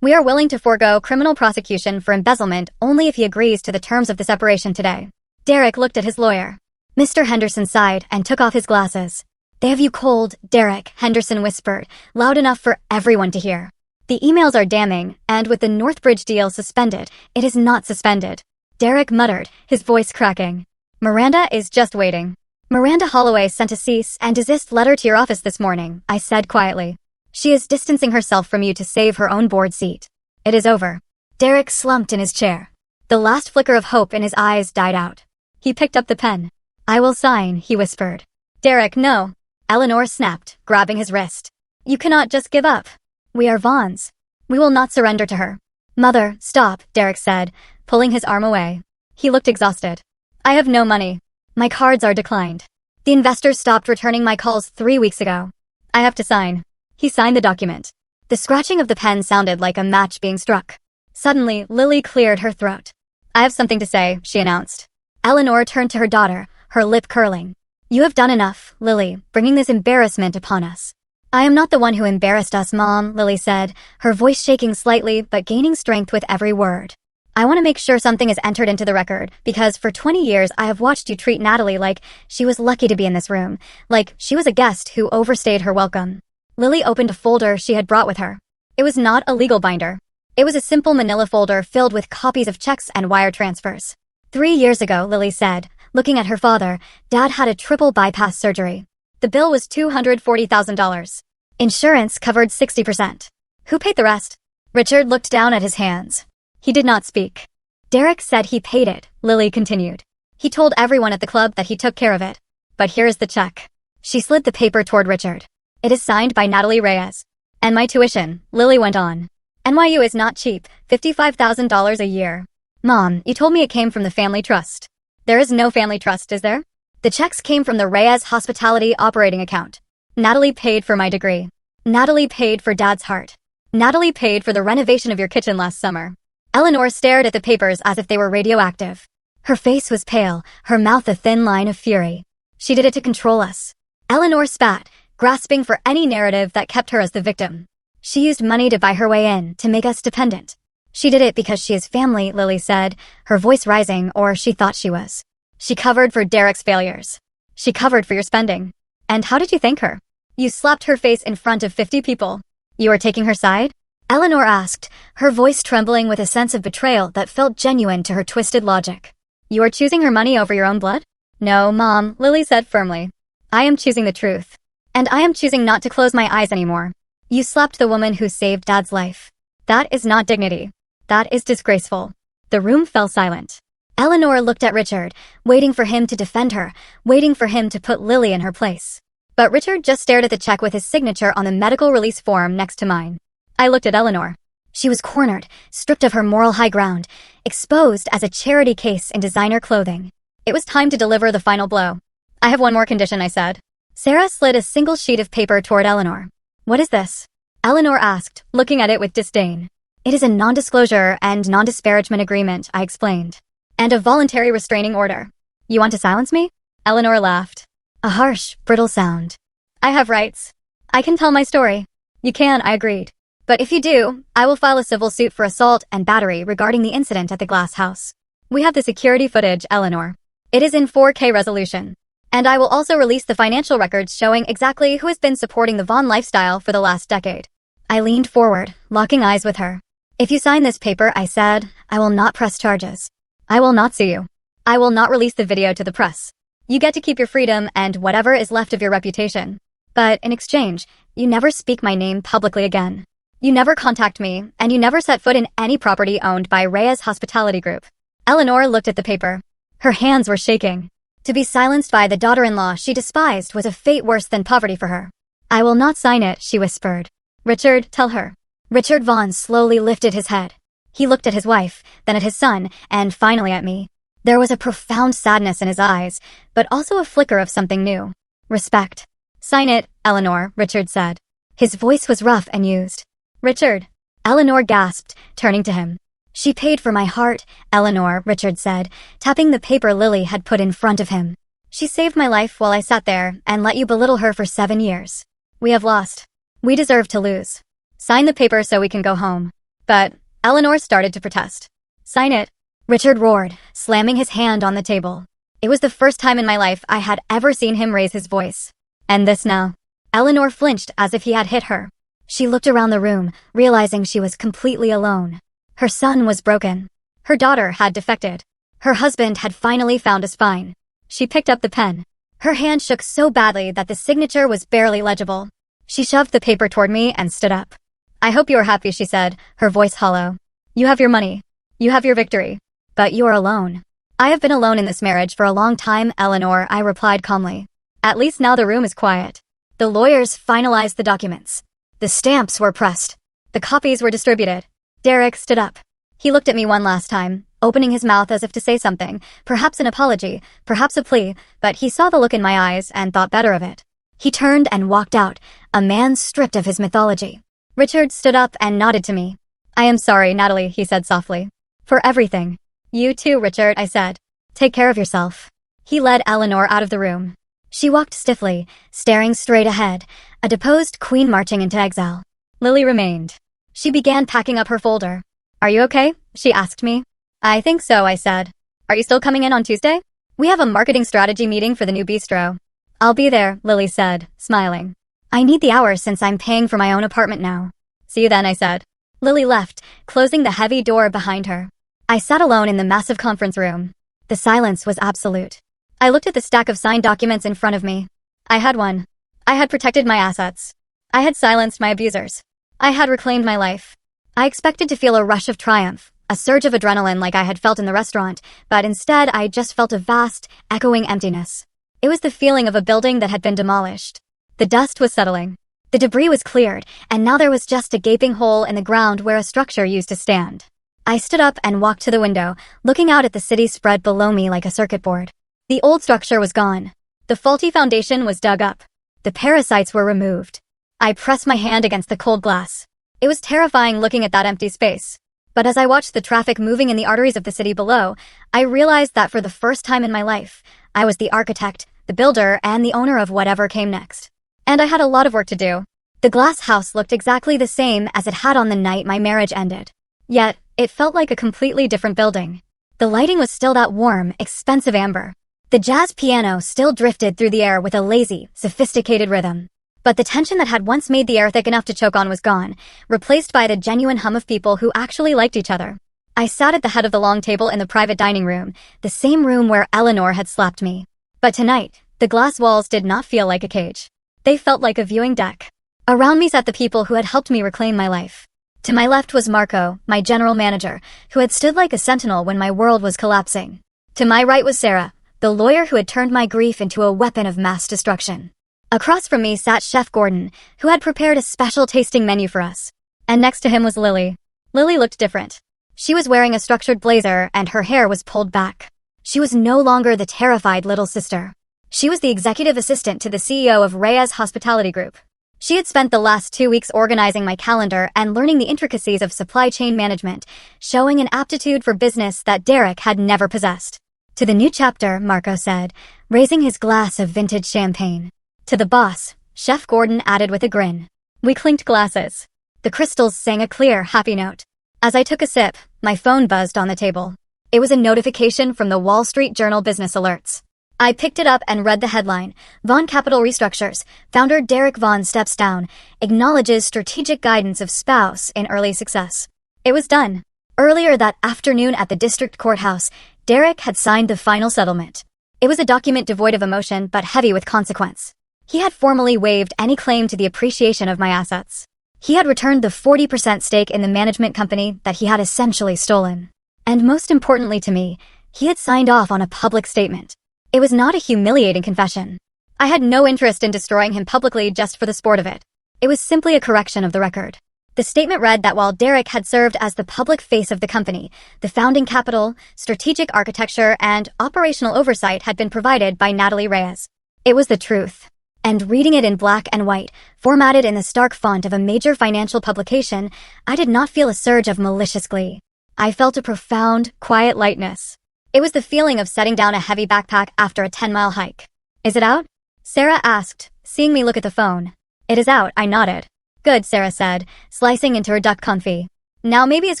We are willing to forego criminal prosecution for embezzlement only if he agrees to the terms of the separation today. Derek looked at his lawyer. Mr. Henderson sighed and took off his glasses. They have you cold, Derek, Henderson whispered, loud enough for everyone to hear. The emails are damning, and with the Northbridge deal suspended, it is not suspended. Derek muttered, his voice cracking. Miranda is just waiting. Miranda Holloway sent a cease and desist letter to your office this morning, I said quietly. She is distancing herself from you to save her own board seat. It is over. Derek slumped in his chair. The last flicker of hope in his eyes died out. He picked up the pen. I will sign, he whispered. Derek, no. Eleanor snapped, grabbing his wrist. You cannot just give up. We are Vaughns. We will not surrender to her. Mother, stop, Derek said, pulling his arm away. He looked exhausted. I have no money. My cards are declined. The investors stopped returning my calls 3 weeks ago. I have to sign. He signed the document. The scratching of the pen sounded like a match being struck. Suddenly, Lily cleared her throat. I have something to say, she announced. Eleanor turned to her daughter, her lip curling. You have done enough, Lily, bringing this embarrassment upon us. I am not the one who embarrassed us, Mom, Lily said, her voice shaking slightly but gaining strength with every word. I want to make sure something is entered into the record, because for 20 years I have watched you treat Natalie like she was lucky to be in this room, like she was a guest who overstayed her welcome. Lily opened a folder she had brought with her. It was not a legal binder. It was a simple manila folder filled with copies of checks and wire transfers. 3 years ago, Lily said, looking at her father, Dad had a triple bypass surgery. The bill was $240,000. Insurance covered 60%. Who paid the rest? Richard looked down at his hands. He did not speak. Derek said he paid it, Lily continued. He told everyone at the club that he took care of it. But here is the check. She slid the paper toward Richard. It is signed by Natalie Reyes. And my tuition, Lily went on. NYU is not cheap, $55,000 a year. Mom, you told me it came from the family trust. There is no family trust, is there? The checks came from the Reyes Hospitality operating account. Natalie paid for my degree. Natalie paid for Dad's heart. Natalie paid for the renovation of your kitchen last summer. Eleanor stared at the papers as if they were radioactive. Her face was pale, her mouth a thin line of fury. She did it to control us. Eleanor spat, grasping for any narrative that kept her as the victim. She used money to buy her way in, to make us dependent. She did it because she is family, Lily said, her voice rising, or she thought she was. She covered for Derek's failures. She covered for your spending. And how did you thank her? You slapped her face in front of 50 people. You are taking her side? Eleanor asked, her voice trembling with a sense of betrayal that felt genuine to her twisted logic. You are choosing her money over your own blood? No, Mom, Lily said firmly. I am choosing the truth. And I am choosing not to close my eyes anymore. You slapped the woman who saved Dad's life. That is not dignity. That is disgraceful. The room fell silent. Eleanor looked at Richard, waiting for him to defend her, waiting for him to put Lily in her place. But Richard just stared at the check with his signature on the medical release form next to mine. I looked at Eleanor. She was cornered, stripped of her moral high ground, exposed as a charity case in designer clothing. It was time to deliver the final blow. I have one more condition, I said. Sarah slid a single sheet of paper toward Eleanor. What is this? Eleanor asked, looking at it with disdain. It is a non-disclosure and non-disparagement agreement, I explained. And a voluntary restraining order. You want to silence me? Eleanor laughed. A harsh, brittle sound. I have rights. I can tell my story. You can, I agreed. But if you do, I will file a civil suit for assault and battery regarding the incident at the glass house. We have the security footage, Eleanor. It is in 4K resolution. And I will also release the financial records showing exactly who has been supporting the Vaughn lifestyle for the last decade. I leaned forward, locking eyes with her. If you sign this paper, I said, I will not press charges. I will not sue you. I will not release the video to the press. You get to keep your freedom and whatever is left of your reputation. But in exchange, you never speak my name publicly again. You never contact me, and you never set foot in any property owned by Reyes Hospitality Group. Eleanor looked at the paper. Her hands were shaking. To be silenced by the daughter-in-law she despised was a fate worse than poverty for her. I will not sign it, she whispered. Richard, tell her. Richard Vaughn slowly lifted his head. He looked at his wife, then at his son, and finally at me. There was a profound sadness in his eyes, but also a flicker of something new. Respect. Sign it, Eleanor, Richard said. His voice was rough and used. Richard. Eleanor gasped, turning to him. She paid for my heart, Eleanor, Richard said, tapping the paper Lily had put in front of him. She saved my life while I sat there and let you belittle her for 7 years. We have lost. We deserve to lose. Sign the paper so we can go home. But Eleanor started to protest. Sign it, Richard roared, slamming his hand on the table. It was the first time in my life I had ever seen him raise his voice. And this now. Eleanor flinched as if he had hit her. She looked around the room, realizing she was completely alone. Her son was broken. Her daughter had defected. Her husband had finally found a spine. She picked up the pen. Her hand shook so badly that the signature was barely legible. She shoved the paper toward me and stood up. I hope you are happy, she said, her voice hollow. You have your money. You have your victory. But you are alone. I have been alone in this marriage for a long time, Eleanor, I replied calmly. At least now the room is quiet. The lawyers finalized the documents. The stamps were pressed. The copies were distributed. Derek stood up. He looked at me one last time, opening his mouth as if to say something, perhaps an apology, perhaps a plea, but he saw the look in my eyes and thought better of it. He turned and walked out, a man stripped of his mythology. Richard stood up and nodded to me. I am sorry, Natalie, he said softly. For everything. You too, Richard, I said. Take care of yourself. He led Eleanor out of the room. She walked stiffly, staring straight ahead, a deposed queen marching into exile. Lily remained. She began packing up her folder. Are you okay? She asked me. I think so, I said. Are you still coming in on Tuesday? We have a marketing strategy meeting for the new bistro. I'll be there, Lily said, smiling. I need the hours since I'm paying for my own apartment now. See you then, I said. Lily left, closing the heavy door behind her. I sat alone in the massive conference room. The silence was absolute. I looked at the stack of signed documents in front of me. I had won. I had protected my assets. I had silenced my abusers. I had reclaimed my life. I expected to feel a rush of triumph, a surge of adrenaline like I had felt in the restaurant, but instead I just felt a vast, echoing emptiness. It was the feeling of a building that had been demolished. The dust was settling. The debris was cleared, and now there was just a gaping hole in the ground where a structure used to stand. I stood up and walked to the window, looking out at the city spread below me like a circuit board. The old structure was gone. The faulty foundation was dug up. The parasites were removed. I pressed my hand against the cold glass. It was terrifying looking at that empty space. But as I watched the traffic moving in the arteries of the city below, I realized that for the first time in my life, I was the architect, the builder, and the owner of whatever came next. And I had a lot of work to do. The glass house looked exactly the same as it had on the night my marriage ended. Yet, it felt like a completely different building. The lighting was still that warm, expensive amber. The jazz piano still drifted through the air with a lazy, sophisticated rhythm. But the tension that had once made the air thick enough to choke on was gone, replaced by the genuine hum of people who actually liked each other. I sat at the head of the long table in the private dining room, the same room where Eleanor had slapped me. But tonight, the glass walls did not feel like a cage. They felt like a viewing deck. Around me sat the people who had helped me reclaim my life. To my left was Marco, my general manager, who had stood like a sentinel when my world was collapsing. To my right was Sarah, the lawyer who had turned my grief into a weapon of mass destruction. Across from me sat Chef Gordon, who had prepared a special tasting menu for us. And next to him was Lily. Lily looked different. She was wearing a structured blazer and her hair was pulled back. She was no longer the terrified little sister. She was the executive assistant to the CEO of Reyes Hospitality Group. She had spent the last 2 weeks organizing my calendar and learning the intricacies of supply chain management, showing an aptitude for business that Derek had never possessed. To the new chapter, Marco said, raising his glass of vintage champagne. To the boss, Chef Gordon added with a grin. We clinked glasses. The crystals sang a clear, happy note. As I took a sip, my phone buzzed on the table. It was a notification from the Wall Street Journal Business Alerts. I picked it up and read the headline. Vaughn Capital Restructures. Founder Derek Vaughn steps down. Acknowledges strategic guidance of spouse in early success. It was done. Earlier that afternoon at the district courthouse, Derek had signed the final settlement. It was a document devoid of emotion but heavy with consequence. He had formally waived any claim to the appreciation of my assets. He had returned the 40% stake in the management company that he had essentially stolen. And most importantly to me, he had signed off on a public statement. It was not a humiliating confession. I had no interest in destroying him publicly just for the sport of it. It was simply a correction of the record. The statement read that while Derek had served as the public face of the company, the founding capital, strategic architecture, and operational oversight had been provided by Natalie Reyes. It was the truth. And reading it in black and white, formatted in the stark font of a major financial publication, I did not feel a surge of malicious glee. I felt a profound, quiet lightness. It was the feeling of setting down a heavy backpack after a 10-mile hike. Is it out? Sarah asked, seeing me look at the phone. It is out, I nodded. Good, Sarah said, slicing into her duck confit. Now maybe his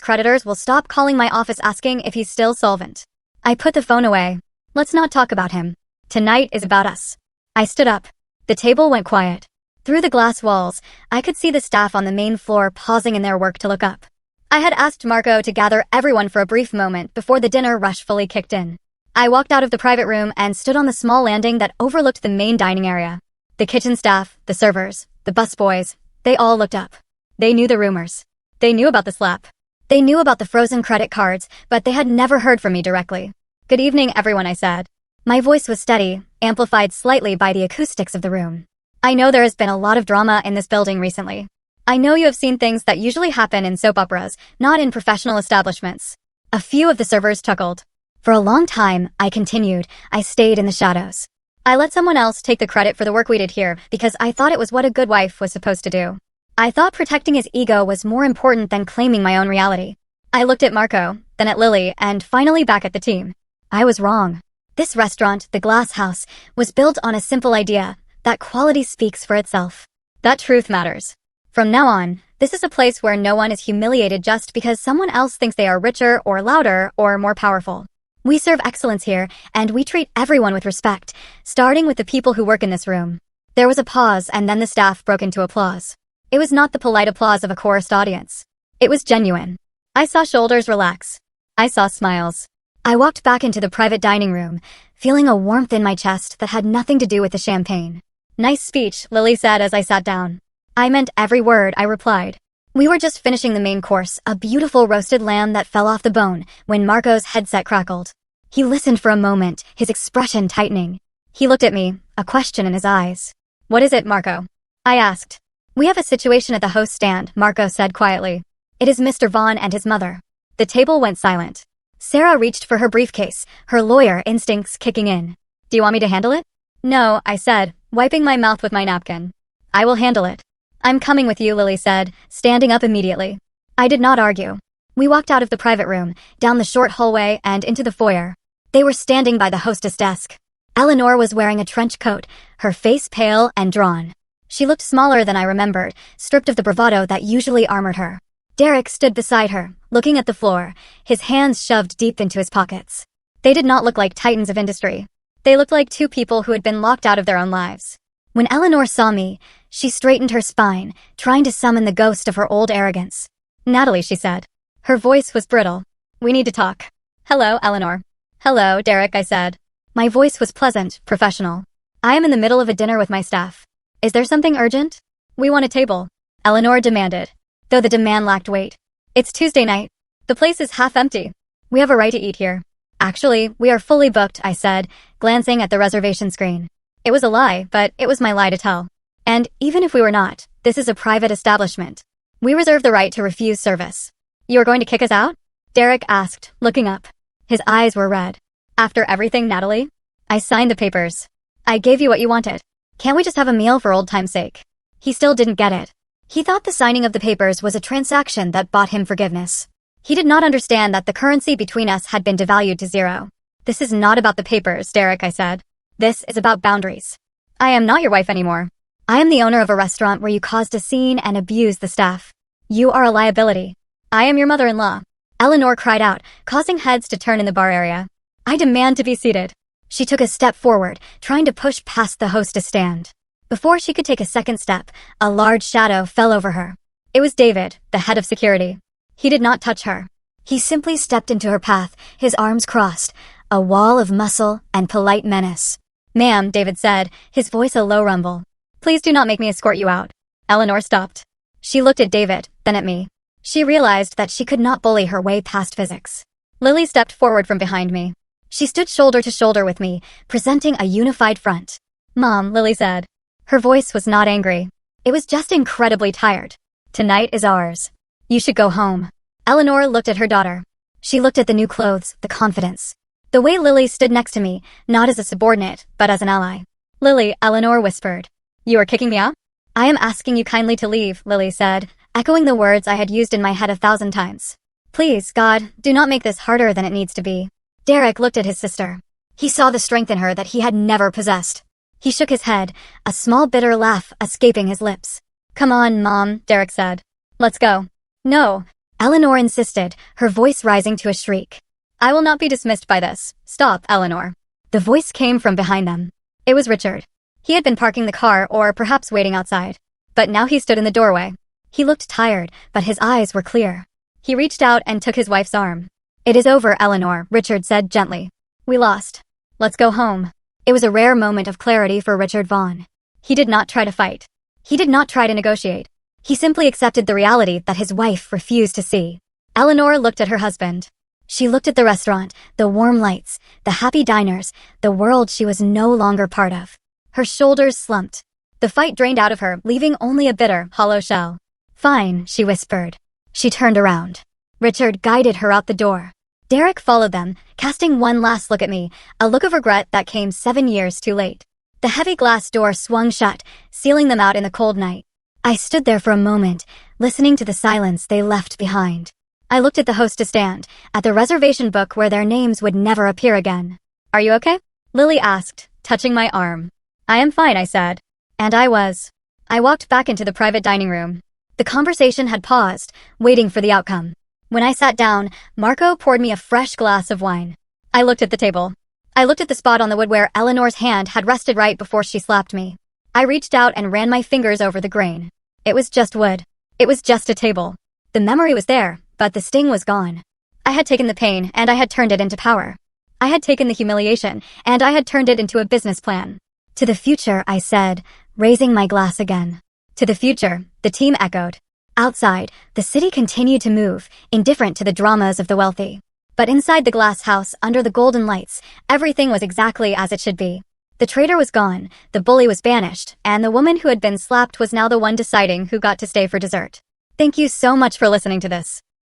creditors will stop calling my office asking if he's still solvent. I put the phone away. Let's not talk about him. Tonight is about us. I stood up. The table went quiet. Through the glass walls, I could see the staff on the main floor pausing in their work to look up. I had asked Marco to gather everyone for a brief moment before the dinner rush fully kicked in. I walked out of the private room and stood on the small landing that overlooked the main dining area. The kitchen staff, the servers, the busboys, they all looked up. They knew the rumors. They knew about the slap. They knew about the frozen credit cards, but they had never heard from me directly. Good evening, everyone, I said. My voice was steady, amplified slightly by the acoustics of the room. I know there has been a lot of drama in this building recently. I know you have seen things that usually happen in soap operas, not in professional establishments. A few of the servers chuckled. For a long time, I continued, I stayed in the shadows. I let someone else take the credit for the work we did here because I thought it was what a good wife was supposed to do. I thought protecting his ego was more important than claiming my own reality. I looked at Marco, then at Lily, and finally back at the team. I was wrong. This restaurant, the Glass House, was built on a simple idea, that quality speaks for itself. That truth matters. From now on, this is a place where no one is humiliated just because someone else thinks they are richer or louder or more powerful. We serve excellence here, and we treat everyone with respect, starting with the people who work in this room. There was a pause, and then the staff broke into applause. It was not the polite applause of a chorused audience. It was genuine. I saw shoulders relax. I saw smiles. I walked back into the private dining room, feeling a warmth in my chest that had nothing to do with the champagne. Nice speech, Lily said as I sat down. I meant every word, I replied. We were just finishing the main course, a beautiful roasted lamb that fell off the bone, when Marco's headset crackled. He listened for a moment, his expression tightening. He looked at me, a question in his eyes. What is it, Marco? I asked. We have a situation at the host stand, Marco said quietly. It is Mr. Vaughn and his mother. The table went silent. Sarah reached for her briefcase, her lawyer instincts kicking in. Do you want me to handle it? No, I said, wiping my mouth with my napkin. I will handle it. I'm coming with you, Lily said, standing up immediately. I did not argue. We walked out of the private room, down the short hallway and into the foyer. They were standing by the hostess desk. Eleanor was wearing a trench coat, her face pale and drawn. She looked smaller than I remembered, stripped of the bravado that usually armored her. Derek stood beside her, looking at the floor, his hands shoved deep into his pockets. They did not look like titans of industry. They looked like two people who had been locked out of their own lives. When Eleanor saw me, she straightened her spine, trying to summon the ghost of her old arrogance. Natalie, she said. Her voice was brittle. We need to talk. Hello, Eleanor. Hello, Derek, I said. My voice was pleasant, professional. I am in the middle of a dinner with my staff. Is there something urgent? We want a table, Eleanor demanded, though the demand lacked weight. It's Tuesday night. The place is half empty. We have a right to eat here. Actually, we are fully booked, I said, glancing at the reservation screen. It was a lie, but it was my lie to tell. And even if we were not, this is a private establishment. We reserve the right to refuse service. You are going to kick us out? Derek asked, looking up. His eyes were red. After everything, Natalie? I signed the papers. I gave you what you wanted. Can't we just have a meal for old time's sake? He still didn't get it. He thought the signing of the papers was a transaction that bought him forgiveness. He did not understand that the currency between us had been devalued to zero. This is not about the papers, Derek, I said. This is about boundaries. I am not your wife anymore. I am the owner of a restaurant where you caused a scene and abused the staff. You are a liability. I am your mother-in-law. Eleanor cried out, causing heads to turn in the bar area. I demand to be seated. She took a step forward, trying to push past the hostess stand. Before she could take a second step, a large shadow fell over her. It was David, the head of security. He did not touch her. He simply stepped into her path, his arms crossed, a wall of muscle and polite menace. Ma'am, David said, his voice a low rumble. Please do not make me escort you out. Eleanor stopped. She looked at David, then at me. She realized that she could not bully her way past physics. Lily stepped forward from behind me. She stood shoulder to shoulder with me, presenting a unified front. Mom, Lily said. Her voice was not angry. It was just incredibly tired. Tonight is ours. You should go home. Eleanor looked at her daughter. She looked at the new clothes, the confidence. The way Lily stood next to me, not as a subordinate, but as an ally. Lily, Eleanor whispered. You are kicking me out? I am asking you kindly to leave, Lily said, echoing the words I had used in my head 1,000 times. Please, God, do not make this harder than it needs to be. Derek looked at his sister. He saw the strength in her that he had never possessed. He shook his head, a small bitter laugh escaping his lips. Come on, Mom, Derek said. Let's go. No, Eleanor insisted, her voice rising to a shriek. I will not be dismissed by this. Stop, Eleanor. The voice came from behind them. It was Richard. He had been parking the car or perhaps waiting outside. But now he stood in the doorway. He looked tired, but his eyes were clear. He reached out and took his wife's arm. It is over, Eleanor, Richard said gently. We lost. Let's go home. It was a rare moment of clarity for Richard Vaughn. He did not try to fight. He did not try to negotiate. He simply accepted the reality that his wife refused to see. Eleanor looked at her husband. She looked at the restaurant, the warm lights, the happy diners, the world she was no longer part of. Her shoulders slumped. The fight drained out of her, leaving only a bitter, hollow shell. Fine, she whispered. She turned around. Richard guided her out the door. Derek followed them, casting one last look at me, a look of regret that came 7 years too late. The heavy glass door swung shut, sealing them out in the cold night. I stood there for a moment, listening to the silence they left behind. I looked at the hostess stand, at the reservation book where their names would never appear again. Are you okay? Lily asked, touching my arm. I am fine, I said. And I was. I walked back into the private dining room. The conversation had paused, waiting for the outcome. When I sat down, Marco poured me a fresh glass of wine. I looked at the table. I looked at the spot on the wood where Eleanor's hand had rested right before she slapped me. I reached out and ran my fingers over the grain. It was just wood. It was just a table. The memory was there, but the sting was gone. I had taken the pain, and I had turned it into power. I had taken the humiliation, and I had turned it into a business plan. To the future, I said, raising my glass again. To the future, the team echoed. Outside, the city continued to move, indifferent to the dramas of the wealthy. But inside the glass house, under the golden lights, everything was exactly as it should be. The traitor was gone, the bully was banished, and the woman who had been slapped was now the one deciding who got to stay for dessert. Thank you so much for listening to this.